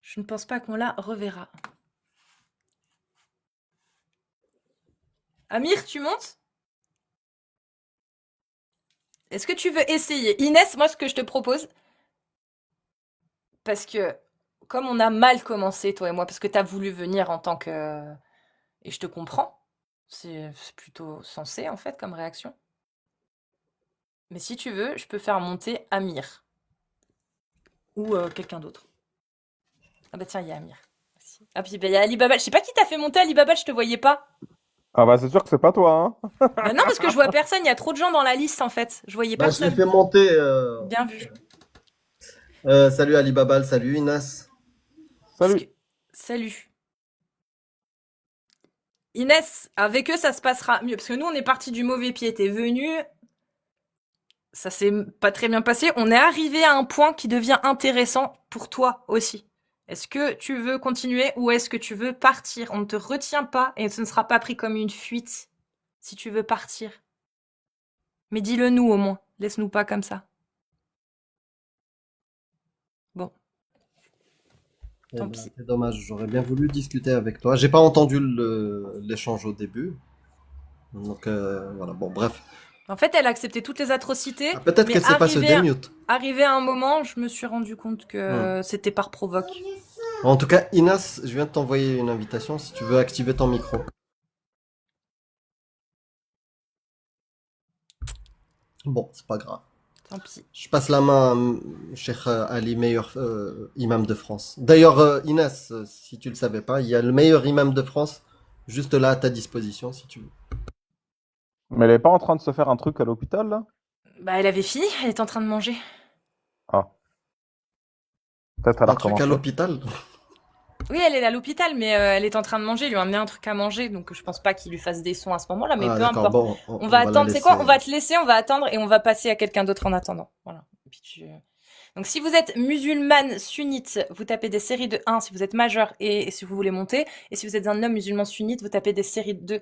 Je ne pense pas qu'on la reverra. Amir, tu montes? Est-ce que tu veux essayer? Inès, moi ce que je te propose, parce que comme on a mal commencé, toi et moi, parce que tu as voulu venir en tant que... Et je te comprends, c'est plutôt sensé en fait comme réaction. Mais si tu veux, je peux faire monter Amir. Ou quelqu'un d'autre. Ah bah tiens, il y a Amir. Ah puis bah, il y a Ali Baba. Je sais pas qui t'a fait monter Ali Baba, je te voyais pas. Ah bah c'est sûr que c'est pas toi, hein. Bah non, parce que je vois personne, il y a trop de gens dans la liste en fait. Je voyais Bah, je l'ai personne. fait monter. Bien vu. Salut Ali Babal, salut Inas. Parce Salut. que- Salut. Inès, avec eux, ça se passera mieux. Parce que nous, on est parti du mauvais pied. T'es venu, ça s'est pas très bien passé. On est arrivé à un point qui devient intéressant pour toi aussi. Est-ce que tu veux continuer ou est-ce que tu veux partir? On ne te retient pas et ce ne sera pas pris comme une fuite si tu veux partir. Mais dis-le nous au moins. Laisse-nous pas comme ça. Bon, Eh tant ben, pis. c'est dommage, j'aurais bien voulu discuter avec toi. J'ai pas entendu l'échange au début. Donc voilà, bon, bref. En fait, elle a accepté toutes les atrocités, Ah, peut-être mais qu'elle sait pas se démute. arrivé à un moment, je me suis rendu compte que c'était par provoque. En tout cas, Inas, je viens de t'envoyer une invitation si tu veux activer ton micro. Bon, c'est pas grave. Tant pis. Je passe la main à Cheikh Ali, meilleur imam de France. D'ailleurs, Inès, si tu le savais pas, il y a le meilleur imam de France juste là à ta disposition si tu veux. Mais elle est pas en train de se faire un truc à l'hôpital, là? Bah, elle avait fini, elle est en train de manger. Ah. Peut-être elle a Un truc à recommencé. l'hôpital? Oui, elle est à l'hôpital, mais elle est en train de manger. Il lui a amené un truc à manger, donc je pense pas qu'il lui fasse des sons à ce moment-là, mais Ah, peu d'accord, importe. bon, On va la attendre. C'est quoi? laisser. On va te laisser, on va attendre et on va passer à quelqu'un d'autre en attendant. Voilà. Et puis donc, si vous êtes musulmane sunnite, vous tapez des séries de 1 si vous êtes majeur et si vous voulez monter. Et si vous êtes un homme musulman sunnite, vous tapez des séries de 2.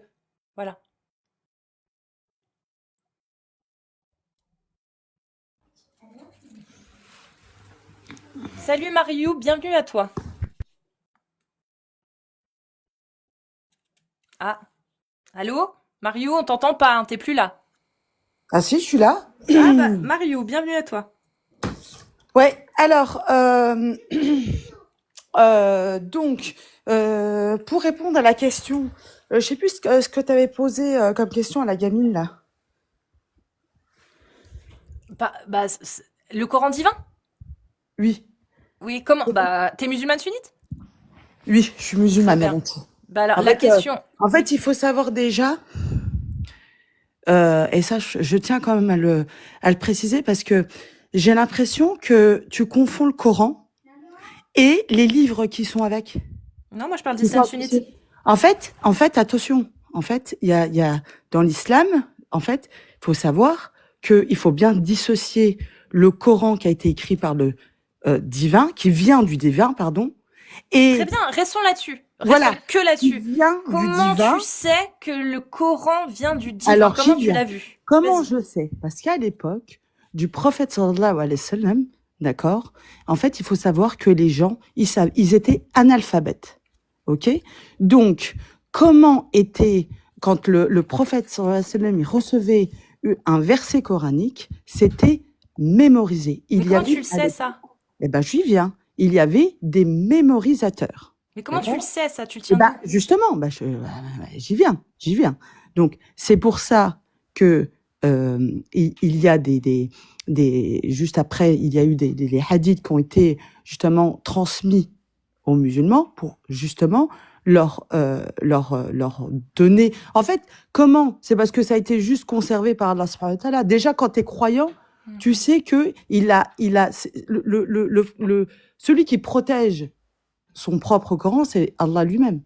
Voilà. Salut Mariou, bienvenue à toi. Ah, allô? Mariou, on t'entend pas, hein, t'es plus là. Ah si, je suis là. Ah bah, Mariou, bienvenue à toi. Ouais, alors, donc, pour répondre à la question, je sais plus ce que tu avais posé comme question à la gamine, là. Le Coran divin? Oui, Oui, comment? Bah, t'es musulmane sunnite? oui, je suis musulmane Très bien. avant tout. Bah alors, En la fait, question... En fait, il faut savoir déjà, et ça, je tiens quand même à le préciser, parce que j'ai l'impression que tu confonds le Coran et les livres qui sont avec. Non, moi je parle Tu d'islam vois, sunnite. En fait, attention. En fait, il y a dans l'islam, en fait, il faut savoir qu'il faut bien dissocier le Coran qui a été écrit par le divin, qui vient du divin, pardon, et Très bien, restons là-dessus. voilà, Restons que qui là-dessus. vient du Comment divin. tu sais que le Coran vient du divin? Alors, Comment qui tu vient? l'as vu? Comment Vas-y. je sais? Parce qu'à l'époque du prophète sallallahu alayhi wa sallam, d'accord, en fait, il faut savoir que les gens, ils étaient analphabètes. OK? Donc, comment était, quand le prophète sallallahu alayhi wa sallam, il recevait un verset coranique, c'était mémorisés. Mais Il y comment avait, tu le sais, avec- ça? eh ben, j'y viens. Il y avait des mémorisateurs. Mais comment tu D'accord? le sais, ça? Tu le Eh tiens ben, d'où? justement, j'y viens, j'y viens. Donc, c'est pour ça que il y a juste après, il y a eu des hadiths qui ont été justement transmis aux musulmans pour justement leur donner. En fait, comment? C'est parce que ça a été juste conservé par Allah subhanahu wa ta'ala. Déjà, quand tu es croyant, tu sais que celui qui protège son propre Coran, c'est Allah lui-même.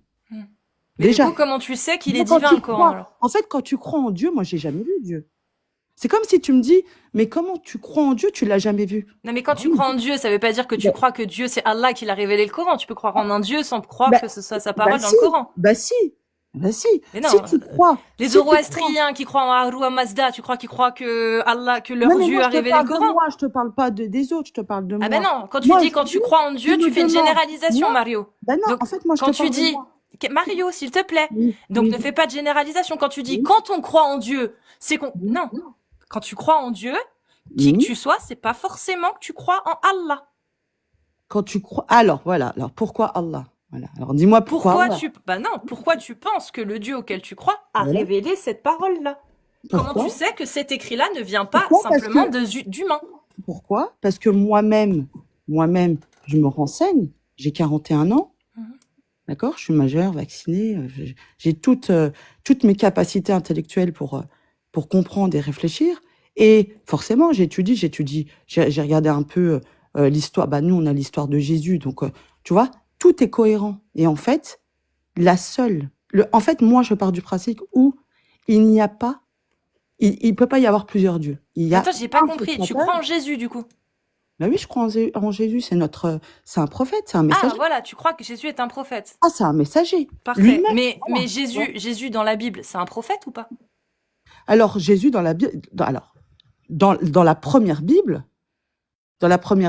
Mais Déjà. du coup, comment tu sais qu'il est Quand divin, tu le Coran, crois- alors? En fait, quand tu crois en Dieu, moi, j'ai jamais vu Dieu. C'est comme si tu me dis, mais comment tu crois en Dieu, tu l'as jamais vu. Non, mais quand tu Oui. crois en Dieu, ça veut pas dire que tu Bah. crois que Dieu, c'est Allah qui l'a révélé le Coran. Tu peux croire en un Dieu sans croire Bah, que ce soit sa parole dans si, le Coran. bah si, bah si. Mais non, Si tu crois, Les si tu Zoroastriens qui croient en Harou Mazda, tu crois qu'ils croient que Allah, que leur Non, mais Dieu moi, a je te révélé parle le de Coran? moi, je te parle pas des autres, je te parle de moi. Ah ben non, quand tu Moi, dis je quand te tu dis, crois en Dieu, tu tu me fais une demandes. généralisation, Moi, Mario. Bah non, Donc, en fait, moi, je quand te tu parle de dis, moi. Mario, s'il te plaît, Oui, donc oui, ne fais pas de généralisation. Quand tu dis oui, quand on croit en Dieu, c'est qu'on... oui, Non, quand tu crois en Dieu, qui que oui. tu sois, c'est pas forcément que tu crois en Allah. Quand tu crois, alors, voilà, alors pourquoi Allah? Voilà, alors dis-moi pourquoi Allah? Pourquoi tu penses que le Dieu auquel tu crois a Voilà. révélé cette parole-là? Comment Pourquoi? tu sais que cet écrit-là ne vient pas Pourquoi? Parce simplement que, d'humains? pourquoi? Parce que moi-même, je me renseigne, j'ai 41 ans, Mhm. d'accord? Je suis majeure, vaccinée, j'ai toutes mes capacités intellectuelles pour comprendre et réfléchir. Et forcément, j'étudie, j'ai regardé un peu l'histoire. Bah, nous, on a l'histoire de Jésus, donc tu vois, tout est cohérent. Et en fait, en fait, moi, je pars du principe où il n'y a pas, il peut pas y avoir plusieurs dieux. Il y a Attends, j'ai pas un compris. seul Tu créateur. crois en Jésus, du coup? Bah oui, je crois en Jésus, c'est un prophète, c'est un Ah, messager. voilà, tu crois que Jésus est un prophète. Ah, c'est un messager. Parfait. Lui-même. Mais Voilà. Jésus dans la Bible, c'est un prophète ou pas? Alors, Jésus dans la Bible, dans la première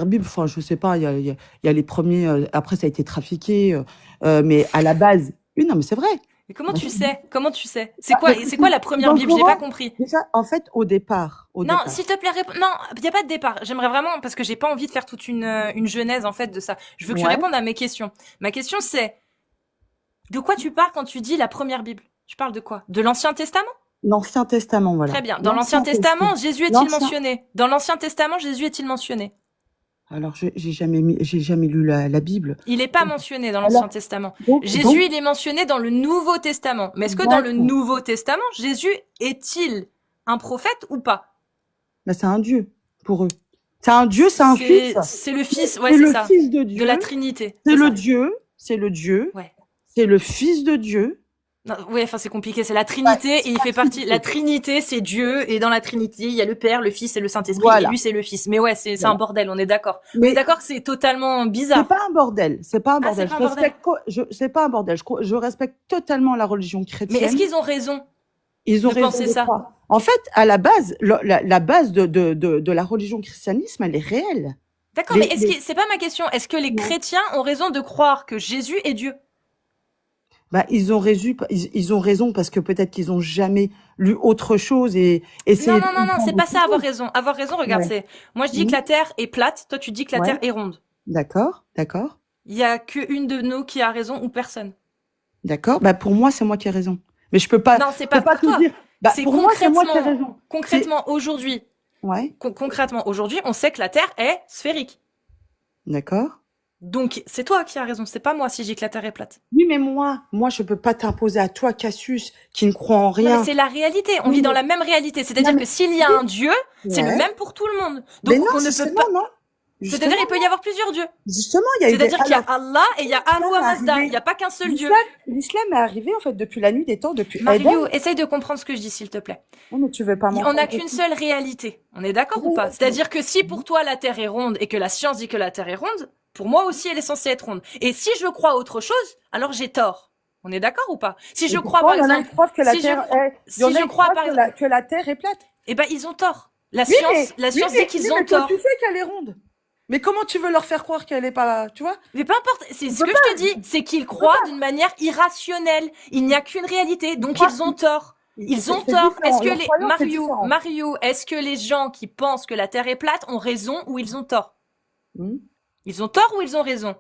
Bible, enfin, je sais pas, il y a les premiers, après ça a été trafiqué, mais à la base, oui, non, mais c'est vrai. Mais comment Bah, tu sais? Comment tu sais? Bah, C'est quoi la première dans le Bible? J'ai pas Coran, compris. déjà, en fait, au départ, Non, s'il te plaît, réponds. Non, il y a pas de départ. J'aimerais vraiment, parce que j'ai pas envie de faire toute une genèse, en fait, de ça. Je veux que tu Ouais. répondes à mes questions. Ma question, c'est, de quoi tu parles quand tu dis la première Bible? Tu parles de quoi? De l'Ancien Testament? L'Ancien Testament, voilà. Très bien. Dans l'Ancien Testament, Jésus est-il L'Ancien- mentionné? Dans l'Ancien Testament, Jésus est-il mentionné? Alors, j'ai jamais lu la Bible. Il n'est pas mentionné dans l'Ancien Testament. Jésus, il est mentionné dans le Nouveau Testament. Mais est-ce que dans le D'accord. Nouveau Testament, Jésus est-il un prophète ou pas? Bah, c'est un Dieu pour eux. C'est un Dieu, c'est un fils. C'est le fils, ouais, C'est c'est le ça. fils de Dieu. De la Trinité. C'est ça. le Dieu. C'est le Dieu. Ouais. C'est le fils de Dieu. Non, ouais, enfin c'est compliqué, c'est la Trinité et il fait partie. La Trinité, c'est Dieu et dans la Trinité, il y a le Père, le Fils et le Saint-Esprit Voilà. et lui c'est le Fils. Mais ouais, c'est Voilà. un bordel, on est d'accord. On Mais est d'accord que c'est totalement c'est bizarre. pas un bordel. C'est pas un Ah, bordel. c'est pas un bordel. C'est pas un bordel. Je respecte totalement la religion Mais chrétienne. est-ce qu'ils ont raison? Ils ont de raison penser de ça? croire. En fait, à la base, la base de la religion christianisme, elle est réelle. D'accord, Les- mais c'est pas ma question. Est-ce que les Non. chrétiens ont raison de croire que Jésus est Dieu? Bah, ils ont raison parce que peut-être qu'ils ont jamais lu autre chose et essayé Non, de non, non, non, comprendre c'est pas autre ça, avoir chose. raison. Avoir raison, regarde, Ouais. c'est. Moi, je dis que la Terre est plate, toi, tu dis que la Ouais. Terre est ronde. D'accord, d'accord, Il y a qu'une de nous qui a raison ou personne. d'accord. Bah, pour moi, c'est moi qui ai raison. Mais je peux pas, Non, c'est je peux pas pas pour te toi. dire. Bah, C'est pour moi, c'est moi qui ai concrètement- raison. Concrètement, aujourd'hui, Ouais, concrètement, aujourd'hui, on sait que la Terre est sphérique. d'accord. Donc, c'est toi qui as raison, c'est pas moi si je dis que la Terre est plate. Oui, mais moi, je peux pas t'imposer à toi, Cassius, qui ne croit en Non, rien. mais c'est la réalité. On Oui, vit dans mais- la même réalité. C'est-à-dire Non, mais- que s'il y a un Dieu, c'est le Ouais. même pour tout le monde. Mais Donc, non, on ne peut justement, pas. non. C'est-à-dire, il peut y avoir plusieurs dieux. Justement, il y a eu des... C'est-à-dire qu'il y a Alors, Allah et il y a Alou l'islam est Mazda. arrivé- Il n'y a pas qu'un seul Dieu. l'islam est arrivé, en fait, depuis la nuit des temps, depuis Mario, Adam. essaye de comprendre ce que je dis, s'il te plaît. Non, mais tu veux pas On n'a m'entendre. qu'une seule réalité. On est d'accord ou Oui, pas? oui. C'est-à-dire que si pour toi la Terre est ronde et que la science dit que la Terre est ronde, pour moi aussi elle est censée être ronde. Et si je crois autre chose, alors j'ai tort. On est d'accord ou pas? Si je Et crois pourtant, par il y en a exemple, qui croient que la si je Terre crois- est... si il y en a je qui crois croient par que exemple, que la Terre est plate. eh ben ils ont tort. La Oui, science oui, dit qu'ils oui, ont mais toi, tort. tu sais qu'elle est ronde. Mais comment tu veux leur faire croire qu'elle est pas... Tu vois? Mais peu importe, c'est ce peut que je te dis, c'est qu'ils croient d'une manière irrationnelle. Il n'y a qu'une réalité, donc croient- ils ont tort. Ils ont C'est tort. différent. Est-ce que Leur les croyance est différente. Mario, est-ce que les gens qui pensent que la Terre est plate ont raison ou ils ont tort? Hmm. Ils ont tort ou ils ont raison?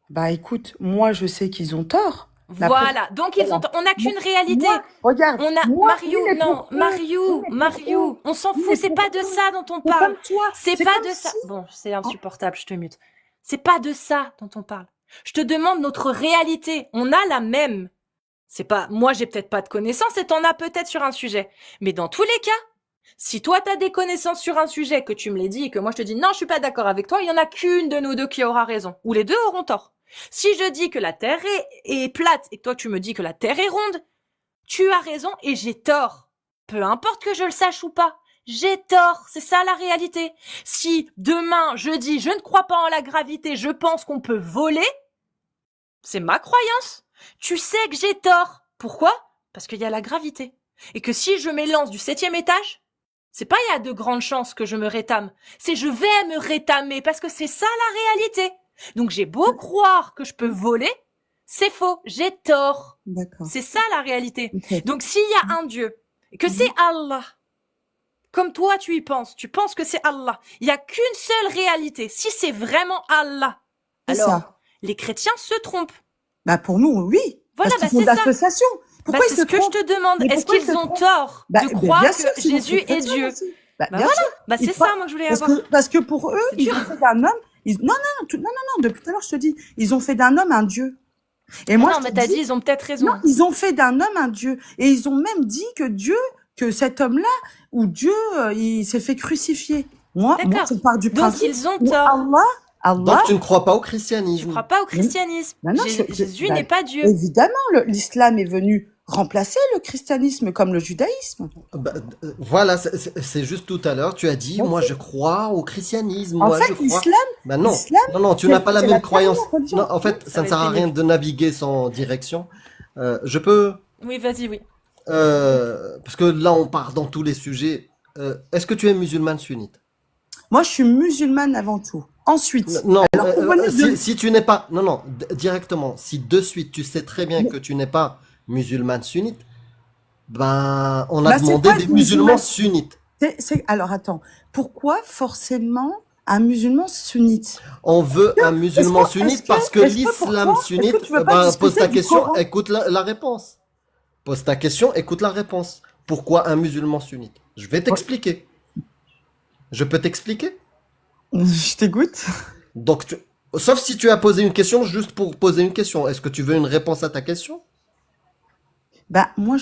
Bah écoute, moi je sais qu'ils ont tort. Mais après, Voilà. Donc ils ont voilà. tort. On n'a qu'une réalité. Moi, regarde, On a moi, Mario, oui, mais non, pour eux, oui, Mario, mais pour eux, Mario, on s'en oui, fout, mais c'est pour pas de eux, ça dont on c'est parle. comme toi. C'est C'est pas comme de ça. si, Bon, c'est insupportable, je te mute. C'est pas de ça dont on parle. Je te demande notre réalité. On a la même. C'est pas, moi j'ai peut-être pas de connaissances et t'en as peut-être sur un sujet. Mais dans tous les cas, si toi t'as des connaissances sur un sujet, que tu me l'as dit et que moi je te dis non, je suis pas d'accord avec toi, il y en a qu'une de nous deux qui aura raison. Ou les deux auront tort. Si je dis que la Terre est plate et que toi tu me dis que la Terre est ronde, tu as raison et j'ai tort. Peu importe que je le sache ou pas. J'ai tort, c'est ça la réalité. Si demain je dis je ne crois pas en la gravité, je pense qu'on peut voler, c'est ma croyance. Tu sais que j'ai tort. Pourquoi? Parce qu'il y a la gravité. Et que si je m'élance du 7e étage, c'est pas il y a de grandes chances que je me rétame. C'est je vais me rétamer parce que c'est ça la réalité. Donc j'ai beau croire que je peux voler, c'est faux, j'ai tort. d'accord. C'est ça la réalité. Ok. Donc s'il y a un Dieu, et que c'est Allah, comme toi tu y penses, tu penses que c'est Allah, il y a qu'une seule réalité. Si c'est vraiment Allah, C'est alors ça. les chrétiens se trompent. Bah pour nous, oui. Voilà, Parce bah qu'ils font c'est de ça. l'association. Bah, Pourquoi c'est ils ce se que je trompent? te demande. Mais Est-ce pourquoi ils qu'ils se ont trompent? tort Bah, de ben, croire bien sûr, que sinon Jésus c'est est chrétien Dieu? aussi. Bah, Bah bien voilà, sûr. bah Ils c'est croient ça moi que je voulais parce avoir. parce que pour eux, C'est ils dur. ont fait d'un homme. Non, depuis tout à l'heure, je te dis, ils ont fait d'un homme un dieu. Et Ah moi, non, je mais te t'as dis, dit, ils ont peut-être non, raison. ils ont fait d'un homme un dieu. Et ils ont même dit que Dieu, que cet homme-là, ou Dieu, il s'est fait crucifier. Moi, D'accord. je pars du Donc principe ils ont où tort. Donc Allah, tu ne crois pas au Je christianisme. crois pas au mais- christianisme. ben non, Jésus ben, n'est pas Dieu. évidemment, l'islam est venu remplacer le christianisme comme le judaïsme. Bah, voilà, c'est juste tout à l'heure, tu as dit, Bien moi sûr. je crois au christianisme, En moi je fait, crois. l'islam, Bah non, l'islam, non, tu c'est n'as pas la c'est même la croyance. dernière religion. Non, en fait, Ça ça va ne être sert à rien pénible. de naviguer sans direction. Je peux, Oui, vas-y, oui. parce que là on part dans tous les sujets. Est-ce que tu es musulmane sunnite? Moi, je suis musulmane avant tout. Ensuite, Non, alors pour venir de... si tu n'es pas, non, non, directement, si de suite tu sais très bien que tu n'es pas musulmane sunnite, ben on a Bah, c'est demandé quoi des être musulmans musulmane? sunnites. Alors attends, pourquoi forcément un musulman sunnite? On veut un musulman est-ce sunnite que, parce que est-ce que l'islam pourquoi, est-ce sunnite, que tu veux pas pose ta discuter du question, Coran? écoute la réponse. Pose ta question, écoute la réponse. Pourquoi un musulman sunnite? Je vais t'expliquer. Je peux t'expliquer? Je t'écoute. Donc, sauf si tu as posé une question juste pour poser une question. Est-ce que tu veux une réponse à ta question? Bah, moi,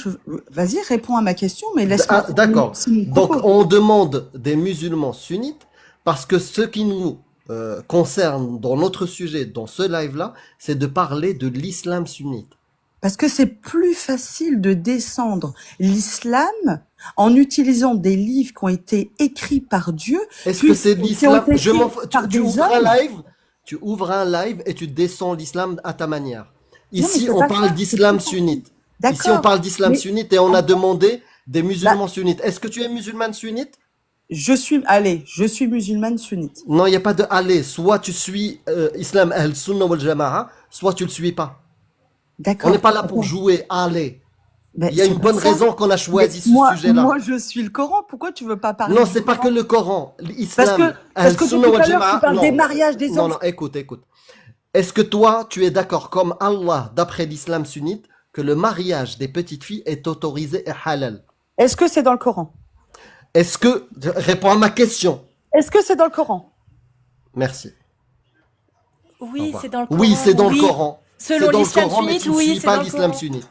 vas-y, réponds à ma question, mais laisse-moi Ah, d'accord. terminer mon Donc, propos. on demande des musulmans sunnites parce que ce qui nous concerne dans notre sujet, dans ce live-là, c'est de parler de l'islam sunnite. Parce que c'est plus facile de descendre l'islam en utilisant des livres qui ont été écrits par Dieu. Est-ce que c'est qui ont l'islam? été Je m'en écrits fous. par Tu des ouvres un hommes. live, tu ouvres un live et tu descends l'islam à ta manière. Non, mais Ici, c'est on pas parle ça, d'islam c'est sunnite. Ici, on D'accord. parle d'islam Mais sunnite et on a en fait, demandé des bah, musulmans sunnites. Est-ce que tu es musulmane sunnite? je suis musulmane sunnite. Non, il n'y a pas de aller. Soit tu suis islam al-sunnah wal jama'a, soit tu le suis pas. On n'est D'accord. pas là pour Attends. jouer à aller. Mais Il y a c'est une pas bonne ça. raison qu'on a Mais choisi ce moi, sujet-là. je suis le Coran. Pourquoi tu veux pas parler Non, du c'est pas que Coran? le Coran. Parce L'islam que al-sunnah depuis tout wal à l'heure, tu jama'a. parles des Non, mariages des non, enfants. écoute. Est-ce que toi, tu es d'accord comme Allah, d'après l'islam sunnite, que le mariage des petites filles est autorisé et halal? Est-ce que c'est dans le Coran? Est-ce que... Réponds à ma question. Est-ce que c'est dans le Coran? Merci. Au Oui, revoir. c'est dans le Coran. Oui, c'est dans le Oui. Coran. Selon C'est dans le l'islam Coran, mais sunnite, tu ne oui, suis c'est pas dans le l'islam Coran. sunnite.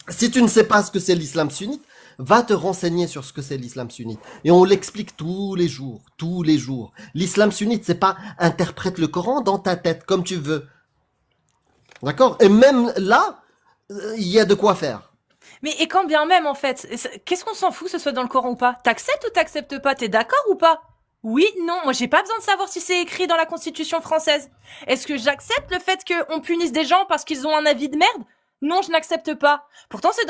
Si tu ne sais pas ce que c'est l'islam sunnite, va te renseigner sur ce que c'est l'islam sunnite. Et on l'explique tous les jours, tous les jours. L'islam sunnite, c'est pas interprète le Coran dans ta tête comme tu veux. D'accord? Et même là, il y a de quoi faire. Mais et quand bien même, en fait, qu'est-ce qu'on s'en fout que ce soit dans le Coran ou pas? T'acceptes ou t'acceptes pas? T'es d'accord ou pas? Oui, non, moi j'ai pas besoin de savoir si c'est écrit dans la Constitution française. Est-ce que j'accepte le fait qu'on punisse des gens parce qu'ils ont un avis de merde? Non, je n'accepte pas. Pourtant, c'est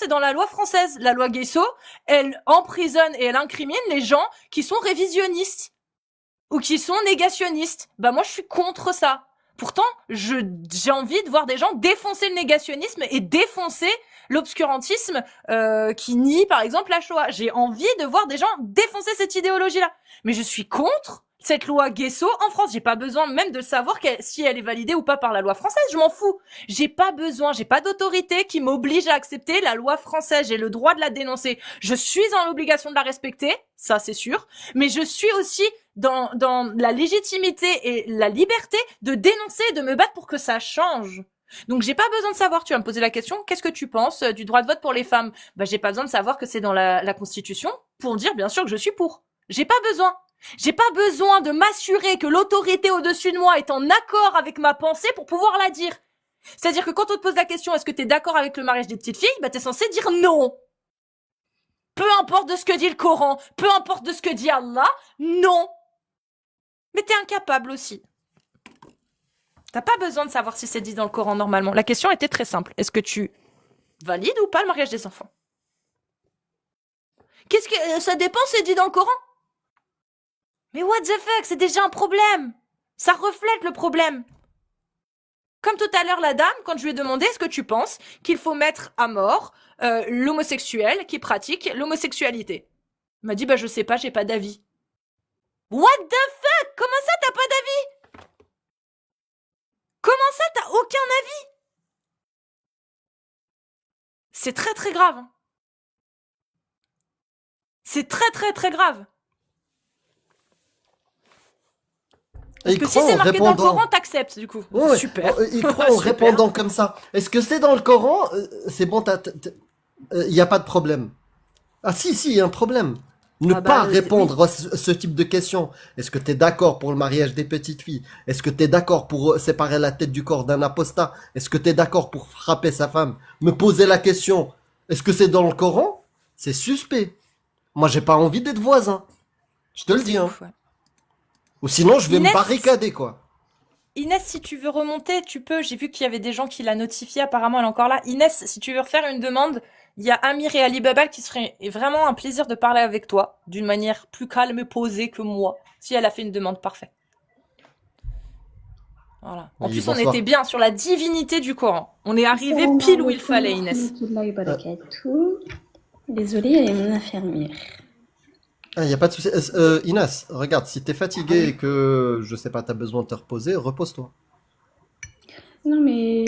dans la loi française. La loi Guesso, elle emprisonne et elle incrimine les gens qui sont révisionnistes ou qui sont négationnistes. Bah moi, je suis contre ça. Pourtant, j'ai envie de voir des gens défoncer le négationnisme et défoncer l'obscurantisme qui nie, par exemple, la Shoah. J'ai envie de voir des gens défoncer cette idéologie-là. Mais je suis contre cette loi Guesso en France. J'ai pas besoin même de savoir si elle est validée ou pas par la loi française. Je m'en fous. J'ai pas besoin, j'ai pas d'autorité qui m'oblige à accepter la loi française. J'ai le droit de la dénoncer. Je suis en l'obligation de la respecter, ça c'est sûr. Mais je suis aussi dans la légitimité et la liberté de dénoncer, de me battre pour que ça change. Donc j'ai pas besoin de savoir, tu vas me poser la question, qu'est-ce que tu penses du droit de vote pour les femmes? Bah j'ai pas besoin de savoir que c'est dans la Constitution pour dire bien sûr que je suis pour. J'ai pas besoin. J'ai pas besoin de m'assurer que l'autorité au-dessus de moi est en accord avec ma pensée pour pouvoir la dire. C'est-à-dire que quand on te pose la question est-ce que t'es d'accord avec le mariage des petites filles, bah t'es censé dire non. Peu importe de ce que dit le Coran, peu importe de ce que dit Allah, non. Mais t'es incapable aussi. T'as pas besoin de savoir si c'est dit dans le Coran normalement. La question était très simple. Est-ce que tu valides ou pas le mariage des enfants? Qu'est-ce que ça dépend, c'est dit dans le Coran? Mais what the fuck, c'est déjà un problème. Ça reflète le problème. Comme tout à l'heure la dame, quand je lui ai demandé est-ce que tu penses qu'il faut mettre à mort l'homosexuel qui pratique l'homosexualité. Elle m'a dit bah je sais pas, j'ai pas d'avis. What the fuck? Comment ça t'as pas d'avis? Comment ça t'as aucun avis? C'est très très grave. C'est très très très grave. Parce que si c'est marqué dans le Coran, t'acceptes du coup. Ouais, Super. il croit en Super. répondant comme ça. Est-ce que c'est dans le Coran? C'est bon, il n'y a pas de problème. Ah si, il y a un problème. Ne Ah bah, pas répondre à ce type de questions. Est-ce que tu es d'accord pour le mariage des petites filles? Est-ce que tu es d'accord pour séparer la tête du corps d'un apostat? Est-ce que tu es d'accord pour frapper sa femme? Me poser la question, est-ce que c'est dans le Coran? C'est suspect. Moi, j'ai pas envie d'être voisin. Je te le dis, hein. Ouf, ouais. Ou sinon, je vais Inès, me barricader, quoi. Inès, si tu veux remonter, tu peux. J'ai vu qu'il y avait des gens qui l'a notifié. Apparemment, elle est encore là. Inès, si tu veux refaire une demande, il y a Amir et Ali Babal qui se ferait vraiment un plaisir de parler avec toi d'une manière plus calme et posée que moi. Si elle a fait une demande, parfait. Voilà. En Oui, plus, on bonsoir. était bien sur la divinité du Coran. On est arrivé pile où il fallait, Inès. Désolée, elle est mon infirmière. Ah, y a pas de souci. Inès, regarde, si t'es fatigué et que, je sais pas, t'as besoin de te reposer, repose-toi. Non mais...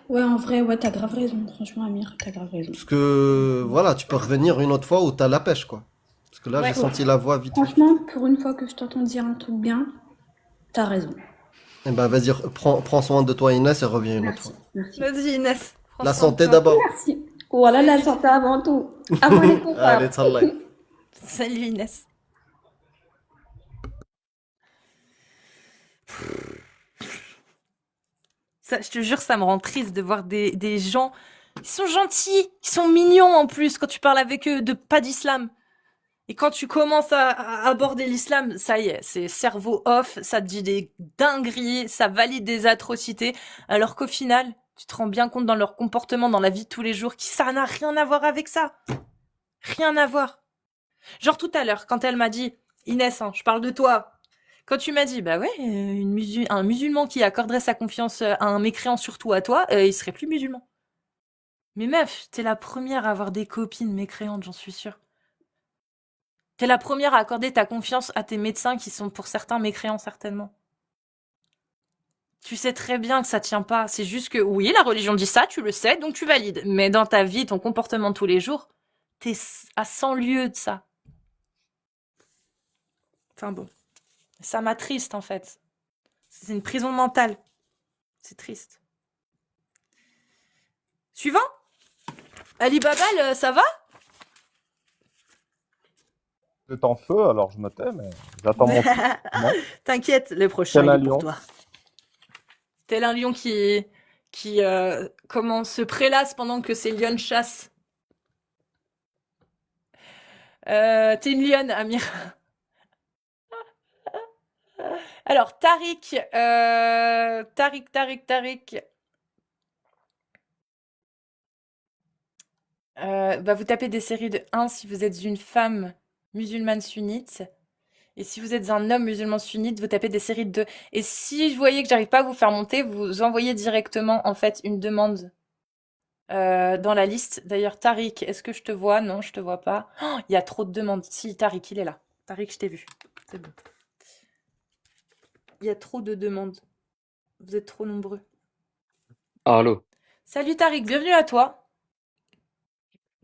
Ouais, en vrai, ouais, t'as grave raison. Franchement, Amir, t'as grave raison. Parce que, voilà, tu peux revenir une autre fois où t'as la pêche, quoi. Parce que là, Ouais. j'ai senti la voix vite fait. Franchement, pour une fois que je t'entends dire un truc bien, t'as raison. Eh ben, vas-y, prends soin de toi, Inès, et reviens une autre Merci, fois. merci. Vas-y, Inès. La Franchement, santé d'abord. Merci. Voilà, la santé avant tout. Avant les Allez, copains. tsallah. Salut, Inès. Ça, je te jure, ça me rend triste de voir des gens. Ils sont gentils, ils sont mignons en plus quand tu parles avec eux de pas d'islam. Et quand tu commences à aborder l'islam, ça y est, c'est cerveau off, ça te dit des dingueries, ça valide des atrocités, alors qu'au final, tu te rends bien compte dans leur comportement, dans la vie de tous les jours, que ça n'a rien à voir avec ça. Rien à voir. Genre tout à l'heure, quand elle m'a dit, Inès, hein, je parle de toi. Quand tu m'as dit, bah ouais, un musulman qui accorderait sa confiance à un mécréant, surtout à toi, il serait plus musulman. Mais meuf, t'es la première à avoir des copines mécréantes, j'en suis sûre. T'es la première à accorder ta confiance à tes médecins qui sont pour certains mécréants, certainement. Tu sais très bien que ça tient pas. C'est juste que, oui, la religion dit ça, tu le sais, donc tu valides. Mais dans ta vie, ton comportement de tous les jours, t'es à 100 lieues de ça. Enfin bon. Ça m'attriste, en fait. C'est une prison mentale. C'est triste. Suivant? Ali Babal, ça va? C'est en feu, alors je me tais, mais j'attends mon tour. Non. T'inquiète, le prochain Tel un il est pour lion. toi. Tel un lion qui se prélasse pendant que ses lionnes chassent. T'es une lionne, Amir. Alors, Tariq. Vous tapez des séries de 1 si vous êtes une femme musulmane sunnite. Et si vous êtes un homme musulman sunnite, vous tapez des séries de 2. Et si vous voyez que j'arrive pas à vous faire monter, vous envoyez directement, en fait, une demande dans la liste. D'ailleurs, Tariq, est-ce que je te vois? Non, je te vois pas. Oh, il y a trop de demandes. Si, Tariq, il est là. Tariq, je t'ai vu. C'est bon. Il y a trop de demandes. Vous êtes trop nombreux. Allô, Salut Tariq, bienvenue à toi.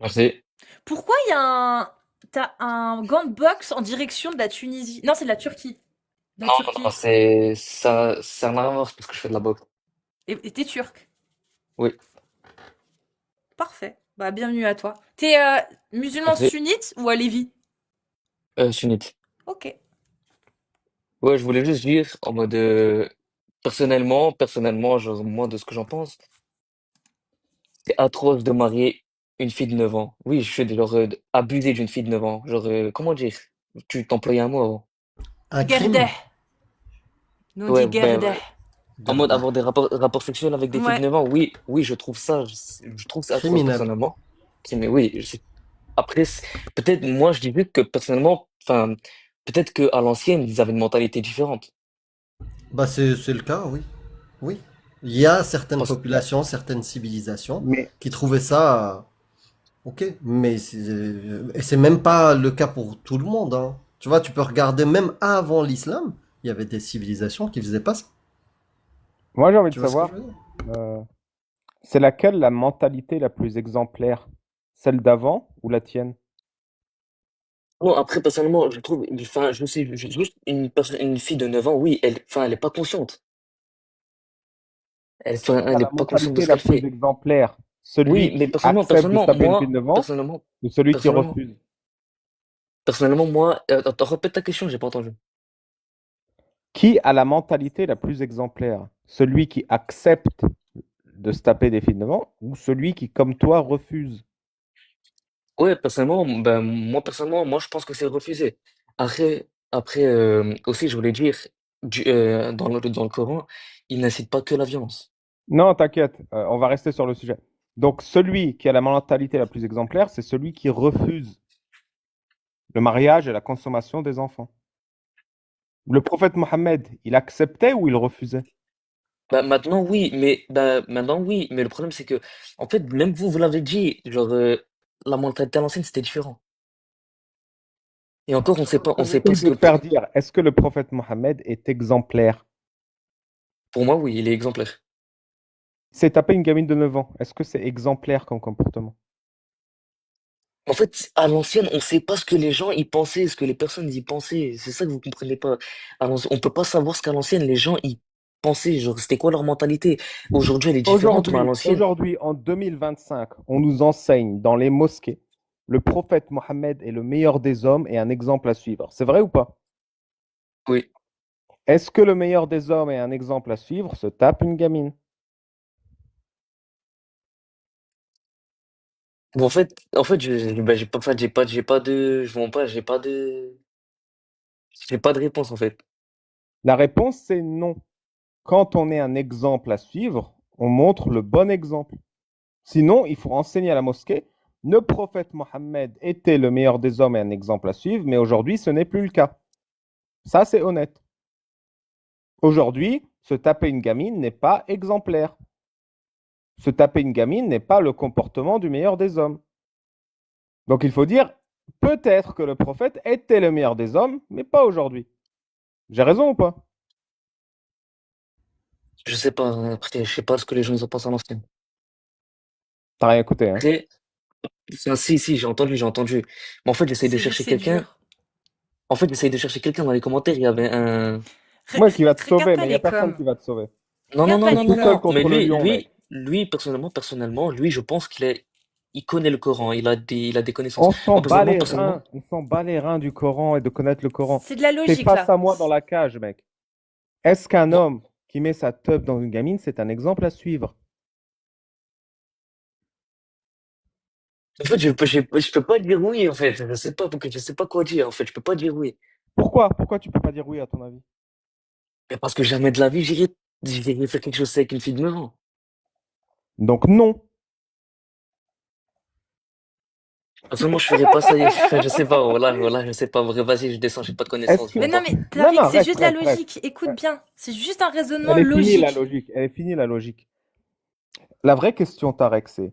merci. Pourquoi il y a un... T'as un gant de boxe en direction de la Tunisie? Non, c'est de la Turquie. De la Non, non, Turquie. c'est ça, c'est un avance parce que je fais de la boxe. Et t'es turc. Oui, Parfait. Bah, bienvenue à toi. T'es musulman merci. sunnite ou alévi? Sunnite. Ok. Ouais, je voulais juste dire en mode personnellement, genre moi de ce que j'en pense, c'est atroce de marier une fille de 9 ans. Oui, je suis genre abuser d'une fille de 9 ans. Genre comment dire? Tu t'employais un mot avant. Un Gerdeh. crime? Nous on Ouais, dit ben Gerdeh. en mode Garda. avoir des rapports sexuels avec des filles de Ouais. 9 ans. Oui, oui, je trouve ça, je trouve ça atroce Criminel. personnellement. Mais oui, après, peut-être, moi, je dis juste que personnellement, enfin, peut-être qu'à l'ancienne, ils avaient une mentalité différente. Bah, c'est le cas, oui. Oui. Il y a certaines Parce, populations, certaines civilisations Mais qui trouvaient ça ok. Mais et c'est même pas le cas pour tout le monde, hein. Tu vois, tu peux regarder même avant l'islam, il y avait des civilisations qui faisaient pas ça. moi, j'ai envie de Tu vois ce que je savoir, veux dire? euh, c'est laquelle la mentalité la plus exemplaire? Celle d'avant ou la tienne? non, après, personnellement, je trouve, enfin, je sais, juste une personne, une fille de 9 ans, oui, enfin, elle est pas consciente. Celui qui a Elle est la pas consciente de mentalité ce la qu'elle plus fait. exemplaire, Oui, celui mais qui accepte de se taper une fille de 9 ans ou celui qui personnellement, refuse? attends, répète ta question, j'ai pas entendu. Qui a la mentalité la plus exemplaire? Celui qui accepte de se taper des filles de 9 ans ou celui qui, comme toi, refuse? Ouais, personnellement, ben, personnellement, moi, je pense que c'est refusé. Après, aussi, je voulais dire, dans le Coran, il n'incite pas que la violence. Non, t'inquiète, on va rester sur le sujet. Donc, celui qui a la mentalité la plus exemplaire, c'est celui qui refuse le mariage et la consommation des enfants. Le prophète Mohammed, il acceptait ou il refusait? Maintenant, oui, mais le problème, c'est que, en fait, même vous, vous l'avez dit, genre, la mentalité à l'ancienne, c'était différent. Et encore, on sait pas J'essaye ce de que, te faire dire, est-ce que le prophète Mohammed est exemplaire? pour moi, oui, il est exemplaire. C'est taper une gamine de 9 ans. Est-ce que c'est exemplaire comme comportement? En fait, à l'ancienne, on sait pas ce que les gens y pensaient, ce que les personnes y pensaient. C'est ça que vous comprenez pas. On peut pas savoir ce qu'à l'ancienne, les gens y pensaient. Genre, c'était quoi leur mentalité. Aujourd'hui, elle est différente, mais à l'ancienne. Aujourd'hui, en 2025, on nous enseigne dans les mosquées, le prophète Mohammed est le meilleur des hommes et un exemple à suivre. C'est vrai ou pas? Oui. Est-ce que le meilleur des hommes et un exemple à suivre se tape une gamine? Bon, j'ai pas, enfin, je vois pas, j'ai pas de réponse, en fait. La réponse, c'est non. Quand on est un exemple à suivre, on montre le bon exemple. Sinon, il faut enseigner à la mosquée, le prophète Mohammed était le meilleur des hommes et un exemple à suivre, mais aujourd'hui, ce n'est plus le cas. Ça, c'est honnête. Aujourd'hui, se taper une gamine n'est pas exemplaire. Se taper une gamine n'est pas le comportement du meilleur des hommes. Donc il faut dire, peut-être que le prophète était le meilleur des hommes, mais pas aujourd'hui. J'ai raison ou pas? Je sais pas, après, je sais pas ce que les gens ils en pensent à l'ancienne. T'as rien écouté, hein? Après, enfin, si, j'ai entendu. Mais en fait, j'essaye de chercher C'est quelqu'un. dur. En fait, j'essaye de chercher quelqu'un dans les commentaires. Il y avait un. Moi qui va te Regarde sauver, pas mais il n'y a les personne coms. qui va te sauver. Regarde pas T'es les tout seul coms. Mais contre le lion, mec. personnellement, lui, je pense il connaît le Coran. Il a des connaissances. On s'en Moi, bat personnellement, les reins. On s'en bat les reins du Coran et de connaître le Coran. C'est de la T'es logique face là. à moi dans la cage, mec. Est-ce qu'un moi, homme qui met sa teub dans une gamine, c'est un exemple à suivre? en fait, je peux pas dire oui, en fait. Je sais pas quoi dire, en fait. Je peux pas dire oui. Pourquoi? Pourquoi tu peux pas dire oui à ton avis? Mais parce que jamais de la vie, j'irai faire quelque chose avec une fille de 9 ans. Donc non. Personnellement, je ferais pas ça. Enfin, je sais pas, voilà, je sais pas. Vrai, vas-y, je descends, j'ai pas de Est-ce connaissances, je que... Mais mens non, pas. mais Non, Tariq, non, c'est reste, juste la reste, reste. logique. Écoute bien. C'est juste un raisonnement Elle est finie la logique. logique. Elle est finie la logique. La vraie question, Tarek, c'est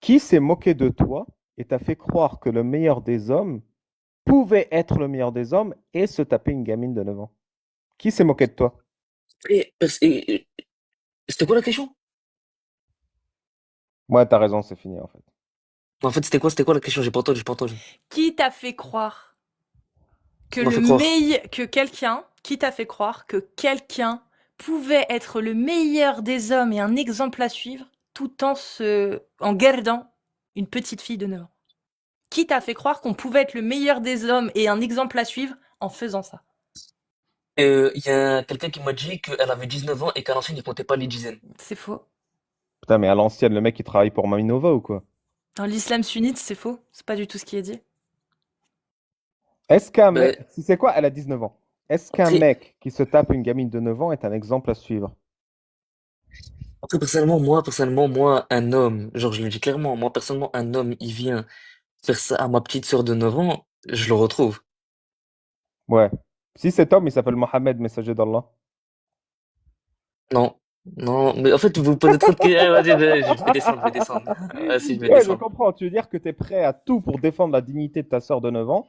Qui s'est moqué de toi et t'a fait croire que le meilleur des hommes pouvait être le meilleur des hommes et se taper une gamine de 9 ans? Qui s'est moqué de toi? C'était quoi la question? Ouais, t'as raison, c'est fini en fait. En fait, c'était quoi la question? J'ai pas entendu. Qui t'a fait croire que On m'a fait croire. qui t'a fait croire que quelqu'un pouvait être le meilleur des hommes et un exemple à suivre tout en gardant une petite fille de 9 ans? Qui t'a fait croire qu'on pouvait être le meilleur des hommes et un exemple à suivre en faisant ça? Il y a quelqu'un qui m'a dit qu'elle avait 19 ans et qu'à l'ancienne, il comptait pas les dizaines. C'est faux. Putain, mais à l'ancienne, le mec il travaille pour Maminova ou quoi? Dans l'islam sunnite, c'est faux. C'est pas du tout ce qui est dit. Est-ce qu'un Ben, mec, si c'est quoi, elle a 19 ans. Est-ce qu'un après, mec qui se tape une gamine de 9 ans est un exemple à suivre? après, moi, un homme, genre, je le dis clairement, moi, personnellement, un homme, il vient faire ça à ma petite sœur de 9 ans, je le retrouve. Ouais. Si cet homme il s'appelle Mohamed, messager d'Allah. Non, non, mais en fait, vous posez trop de questions. Ah, vas-y, je vais descendre, je vais descendre. Ah, si, je vais Ouais, je descendre. comprends. Tu veux dire que tu es prêt à tout pour défendre la dignité de ta sœur de 9 ans,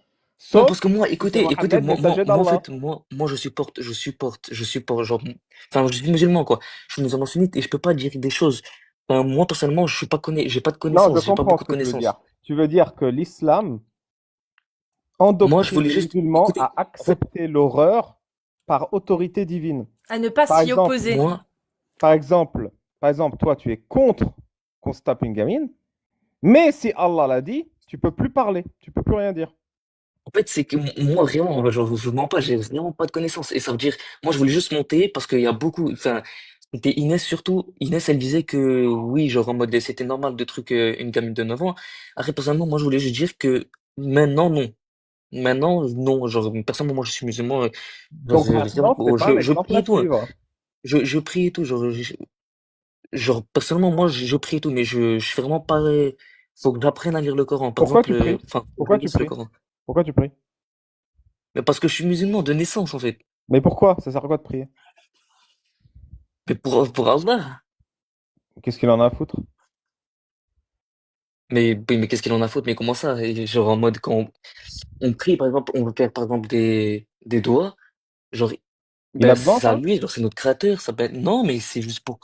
Non, sauf parce que moi, si c'est écoutez, Mohamed, messager en d'Allah. fait, moi, je supporte, genre, enfin, je suis musulman, quoi. Je suis musulman sunnite et je peux pas dire des choses. Enfin, moi, personnellement, je suis pas j'ai pas de Non, je connaissances, j'ai pas comprends beaucoup ce de que tu veux connaissances. dire. Tu veux dire que l'islam Moi, je endoctrine voulais les juste, musulmans écoutez, à en fait, accepter l'horreur par autorité divine. À ne pas Par s'y exemple, opposer. moi, par exemple, par exemple, toi, tu es contre qu'on se tape une gamine, mais si Allah l'a dit, tu peux plus parler, tu peux plus rien dire. en fait, c'est que moi, vraiment, genre, je vous mens pas, j'ai vraiment pas de connaissances. Et ça veut dire, moi, je voulais juste monter parce qu'il y a beaucoup, enfin, c'était Inès surtout. Inès, elle disait que oui, genre, en mode, c'était normal de truc, une gamine de 9 ans. Après, personnellement, moi, je voulais juste dire que maintenant, non. Maintenant, non. Genre, personnellement, moi, je suis musulman, genre, Donc maintenant, c'est pas un je exemple prie à et tout, hein. suivre. Je prie et tout, genre, personnellement, moi, je prie et tout, mais je suis vraiment pas, faut que j'apprenne à lire le Coran. Par Pourquoi exemple, tu pries? enfin, faut que je Pourquoi tu lise le pries? Coran. Pourquoi tu pries? Mais parce que je suis musulman de naissance, en fait. Mais pourquoi? Ça sert à quoi de prier? Mais pour Allah. Qu'est-ce qu'il en a à foutre? Mais, oui, mais qu'est-ce qu'il en a à foutre? Mais comment ça? Et genre, en mode, quand on prie, par exemple, on veut faire, par exemple, des doigts, genre, Il a ben, besoin, c'est à ça? lui, genre, c'est notre créateur, ça, ben, non, mais c'est juste pour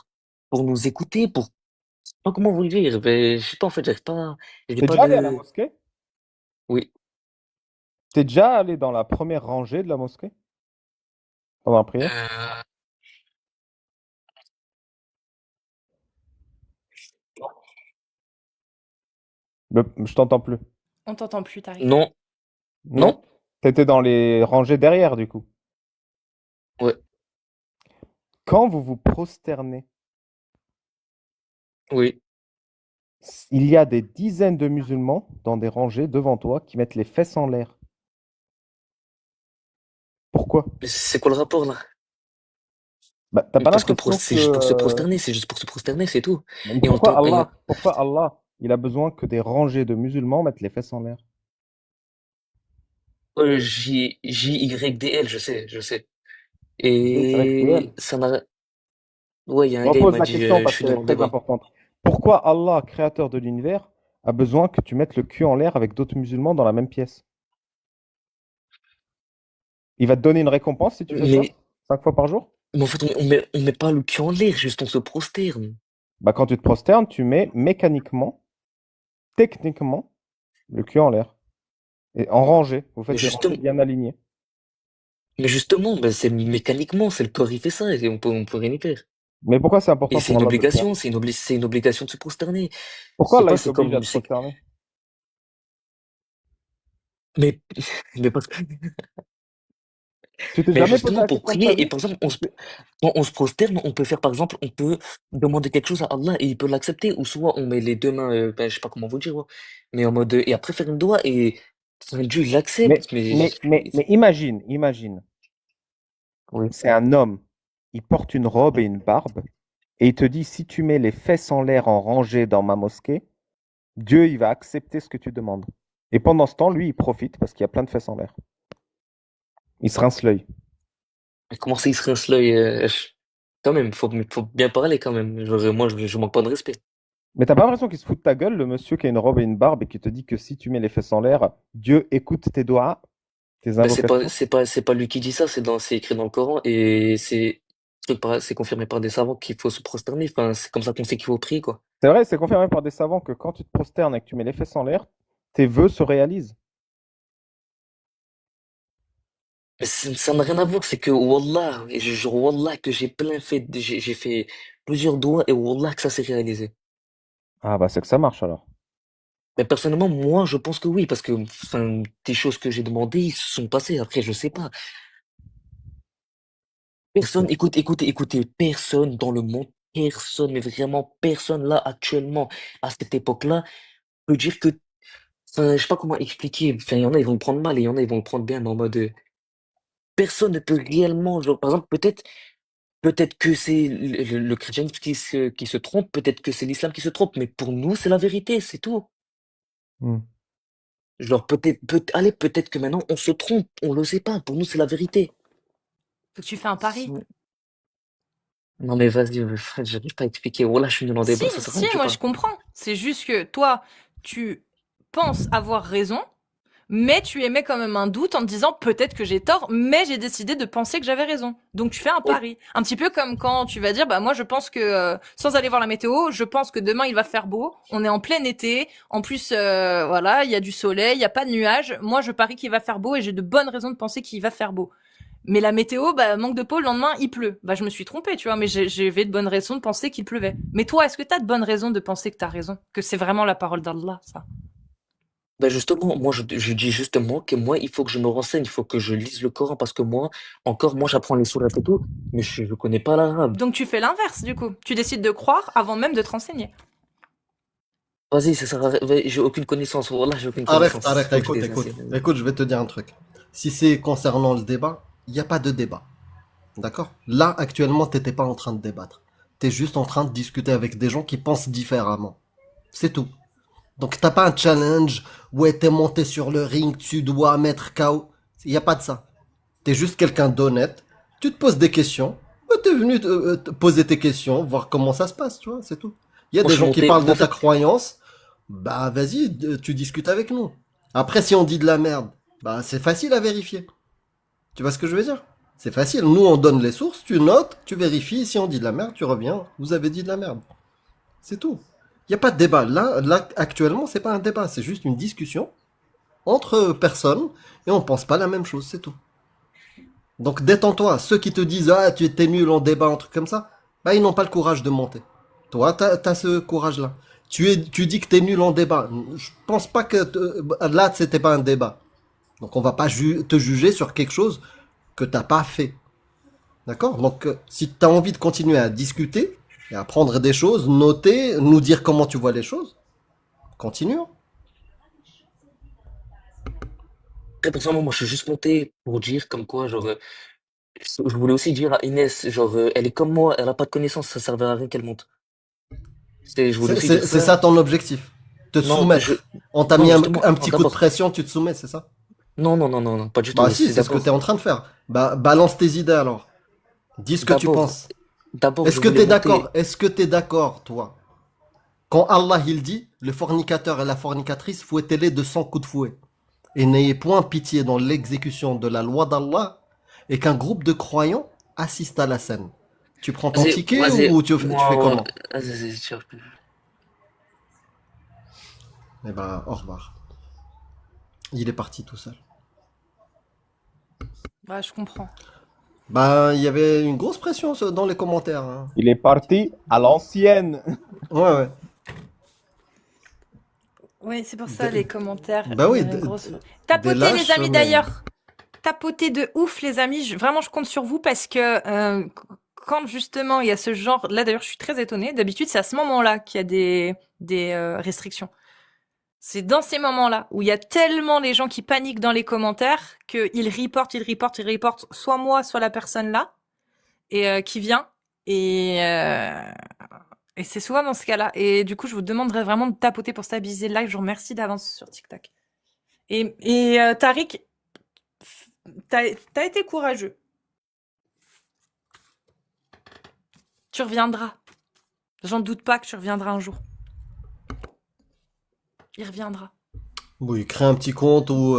nous écouter, oh, comment vous le dire? Ben, je sais pas, en fait, j'ai T'es pas déjà allé à la de, mosquée? oui, T'es déjà allé dans la première rangée de la mosquée pendant la prière? euh, Je t'entends plus. On t'entend plus, Tariq. non, Non? non, T'étais dans les rangées derrière, du coup. ouais, Quand vous vous prosternez, oui. il y a des dizaines de musulmans dans des rangées devant toi qui mettent les fesses en l'air. Pourquoi? Mais c'est quoi le rapport, là? Bah, t'as Mais pas parce que l'impression c'est que... juste pour se prosterner, c'est juste pour se prosterner, c'est tout. Mais Et on te, et, pourquoi Allah, il a besoin que des rangées de musulmans mettent les fesses en l'air? JYDL, je sais. YDL. Et ça n'a, ouais, il y a Je un gars, il repose m'a la dit, question je parce suis qu'elle est devant très débat. importante. Pourquoi Allah, créateur de l'univers, a besoin que tu mettes le cul en l'air avec d'autres musulmans dans la même pièce? Il va te donner une récompense si tu fais ça? Mais, 5 fois par jour? mais en fait, on met pas le cul en l'air, juste on se prosterne. Bah, quand tu te prosternes, tu mets mécaniquement, techniquement, le cul en l'air. Et en rangée. Vous Mais faites des rangées justement, bien alignées. ben c'est mécaniquement, c'est le corps, il fait ça, et on peut rien y faire. Mais pourquoi c'est Et important c'est pour une Allah de le faire? obligation, c'est une obligation de se prosterner. Pourquoi C'est Allah pas, il c'est t'oblige à comme, te prosterner? mais, mais parce que, Tu t'es mais jamais posé justement la pour question de ta prier, et vie? par exemple, quand on se prosterne, on peut faire, par exemple, on peut demander quelque chose à Allah et il peut l'accepter, ou soit on met les deux mains, ben, je sais pas comment vous dire, moi, mais en mode, et après faire une doigt, et enfin, Dieu, il Mais, l'accepte, mais, mais imagine, oui. c'est un homme, il porte une robe et une barbe, et il te dit, si tu mets les fesses en l'air en rangée dans ma mosquée, Dieu, il va accepter ce que tu demandes. Et pendant ce temps, lui, il profite parce qu'il y a plein de fesses en l'air. Il se rince l'œil. Mais comment ça, il se rince l'œil, quand même, faut bien parler quand même. Genre, moi, je manque pas de respect. Mais t'as pas l'impression qu'il se fout de ta gueule, le monsieur qui a une robe et une barbe et qui te dit que si tu mets les fesses en l'air, Dieu écoute tes doigts, tes Ben, invocations? c'est pas lui qui dit ça, c'est écrit dans le Coran et c'est confirmé par des savants qu'il faut se prosterner. Enfin, c'est comme ça qu'on sait qu'il faut prier, quoi. C'est vrai, c'est confirmé par des savants que quand tu te prosternes et que tu mets les fesses en l'air, tes vœux se réalisent. Mais ça n'a rien à voir, c'est que Wallah, et je jure Wallah que j'ai fait plusieurs doigts et Wallah que ça s'est réalisé. Ah bah c'est que ça marche alors. Mais personnellement, moi, je pense que oui, parce que, enfin, des choses que j'ai demandées, ils se sont passées. Après, je sais pas. Ok. Personne, écoutez, personne dans le monde, personne, mais vraiment personne là, actuellement, à cette époque-là, peut dire que, enfin, je sais pas comment expliquer. Enfin, il y en a, ils vont le prendre mal et il y en a, ils vont le prendre bien, mais en mode, personne ne peut réellement, genre, par exemple, peut-être que c'est le christianisme qui se trompe, peut-être que c'est l'islam qui se trompe, mais pour nous, c'est la vérité, c'est tout. Hmm. Genre, allez, peut-être que maintenant, on se trompe, on le sait pas, pour nous, c'est la vérité. Faut que tu fais un pari. Non mais vas-y, Fred, j'arrive pas à expliquer. Voilà, je suis nul en Si, débat, ça sert à si, rien que tu moi je parles. comprends. C'est juste que toi, tu penses avoir raison, mais tu émets quand même un doute en te disant peut-être que j'ai tort, mais j'ai décidé de penser que j'avais raison. Donc tu fais un Oh, pari. Un petit peu comme quand tu vas dire bah moi je pense que sans aller voir la météo, je pense que demain il va faire beau. On est en plein été. En plus voilà, il y a du soleil, il y a pas de nuages. Moi je parie qu'il va faire beau et j'ai de bonnes raisons de penser qu'il va faire beau. Mais la météo, bah, manque de peau, le lendemain, il pleut. Bah, je me suis trompée, tu vois, mais j'avais de bonnes raisons de penser qu'il pleuvait. Mais toi, est-ce que t'as de bonnes raisons de penser que t'as raison? Que c'est vraiment la parole d'Allah, ça? ben justement, moi je dis justement que moi, il faut que je me renseigne, il faut que je lise le Coran parce que moi, encore, moi j'apprends les sourates et tout, mais je connais pas l'arabe. Donc tu fais l'inverse, du coup. Tu décides de croire avant même de te renseigner. Vas-y, ça sert à rien, j'ai aucune connaissance, voilà, j'ai aucune Arrête, connaissance. C'est arrête, toi qui écoute, t'es écoute. censé. Écoute, je vais te dire un truc. Si c'est concernant le débat, il n'y a pas de débat. D'accord? Là, actuellement, t'étais pas en train de débattre. T'es juste en train de discuter avec des gens qui pensent différemment. C'est tout. Donc t'as pas un challenge, ouais, t'es monté sur le ring, tu dois mettre KO. Il n'y a pas de ça. T'es juste quelqu'un d'honnête, tu te poses des questions, t'es venu te poser tes questions, voir comment ça se passe, tu vois, c'est tout. Il y a Moi des je suis gens qui monté, parlent moi de en ta fait, croyance, bah vas-y, tu discutes avec nous. Après, si on dit de la merde, bah c'est facile à vérifier. Tu vois ce que je veux dire? C'est facile, nous on donne les sources, tu notes, tu vérifies, si on dit de la merde, tu reviens, vous avez dit de la merde. C'est tout. Il n'y a pas de débat. Là, actuellement, c'est pas un débat, c'est juste une discussion entre personnes et on pense pas la même chose, c'est tout. Donc détends-toi. Ceux qui te disent ah tu étais nul en débat, un truc comme ça, bah ils n'ont pas le courage de monter. Toi, t'as ce courage-là. Tu dis que t'es nul en débat. Je pense pas que là c'était pas un débat. Donc on va pas te juger sur quelque chose que t'as pas fait. D'accord? Donc si t'as envie de continuer à discuter et apprendre des choses, noter, nous dire comment tu vois les choses, continuons. très personnellement, moi je suis juste monté pour dire comme quoi, genre, je voulais aussi dire à Inès, genre, elle est comme moi, elle a pas de connaissances, ça servait à rien qu'elle monte. Je voulais aussi dire C'est ça. ça ton objectif. Te Non, soumettre. On t'a non, mis justement, un non, petit coup de d'abord. pression, tu te soumets, c'est ça? Non, pas du Bah tout, si, c'est c'est ce que tu es d'abord, en train de faire. Bah balance tes idées alors. Dis ce que tu d'abord, penses. d'abord, Est-ce je que voulais t'es d'accord? monter. Est-ce que t'es d'accord, toi? Quand Allah il dit, le fornicateur et la fornicatrice, fouettez-les de 100 coups de fouet. Et n'ayez point pitié dans l'exécution de la loi d'Allah et qu'un groupe de croyants assiste à la scène. Tu prends ton ticket Vas-y, ou tu fais moi, comment? vas-y, cherche plus. Eh ben, au revoir. Il est parti tout seul. Ouais, je comprends. Bah, il y avait une grosse pression dans les commentaires, hein. Il est parti à l'ancienne. Ouais, ouais. Oui, c'est pour ça, D- les commentaires, Bah il y oui, avait une grosse... des Tapotez, les lâches, amis, mais... d'ailleurs. Tapotez de ouf, les amis. Vraiment, je compte sur vous parce que quand justement il y a ce genre... Là, d'ailleurs, je suis très étonnée. D'habitude, c'est à ce moment-là qu'il y a des restrictions. C'est dans ces moments-là où il y a tellement les gens qui paniquent dans les commentaires qu'ils reportent, soit moi, soit la personne là, et qui vient. Et, euh, et c'est souvent dans ce cas-là. Et du coup, je vous demanderais vraiment de tapoter pour stabiliser le live. Je vous remercie d'avance sur TikTok. Et Tariq, t'as été courageux. Tu reviendras. J'en doute pas que tu reviendras un jour. Il reviendra. Oui, crée un petit compte ou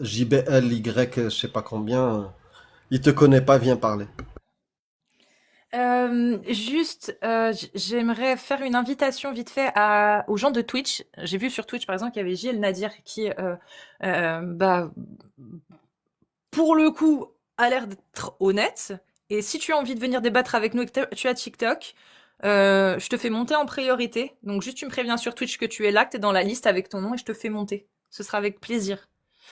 JBLY, je sais pas combien. Il te connaît pas, viens parler. Juste, j'aimerais faire une invitation vite fait aux gens de Twitch. J'ai vu sur Twitch, par exemple, qu'il y avait Gilles Nadir qui, bah, pour le coup, a l'air d'être honnête. Et si tu as envie de venir débattre avec nous et que tu as TikTok, je te fais monter en priorité. Donc juste tu me préviens sur Twitch que tu es là, que tu es dans la liste avec ton nom et je te fais monter. Ce sera avec plaisir.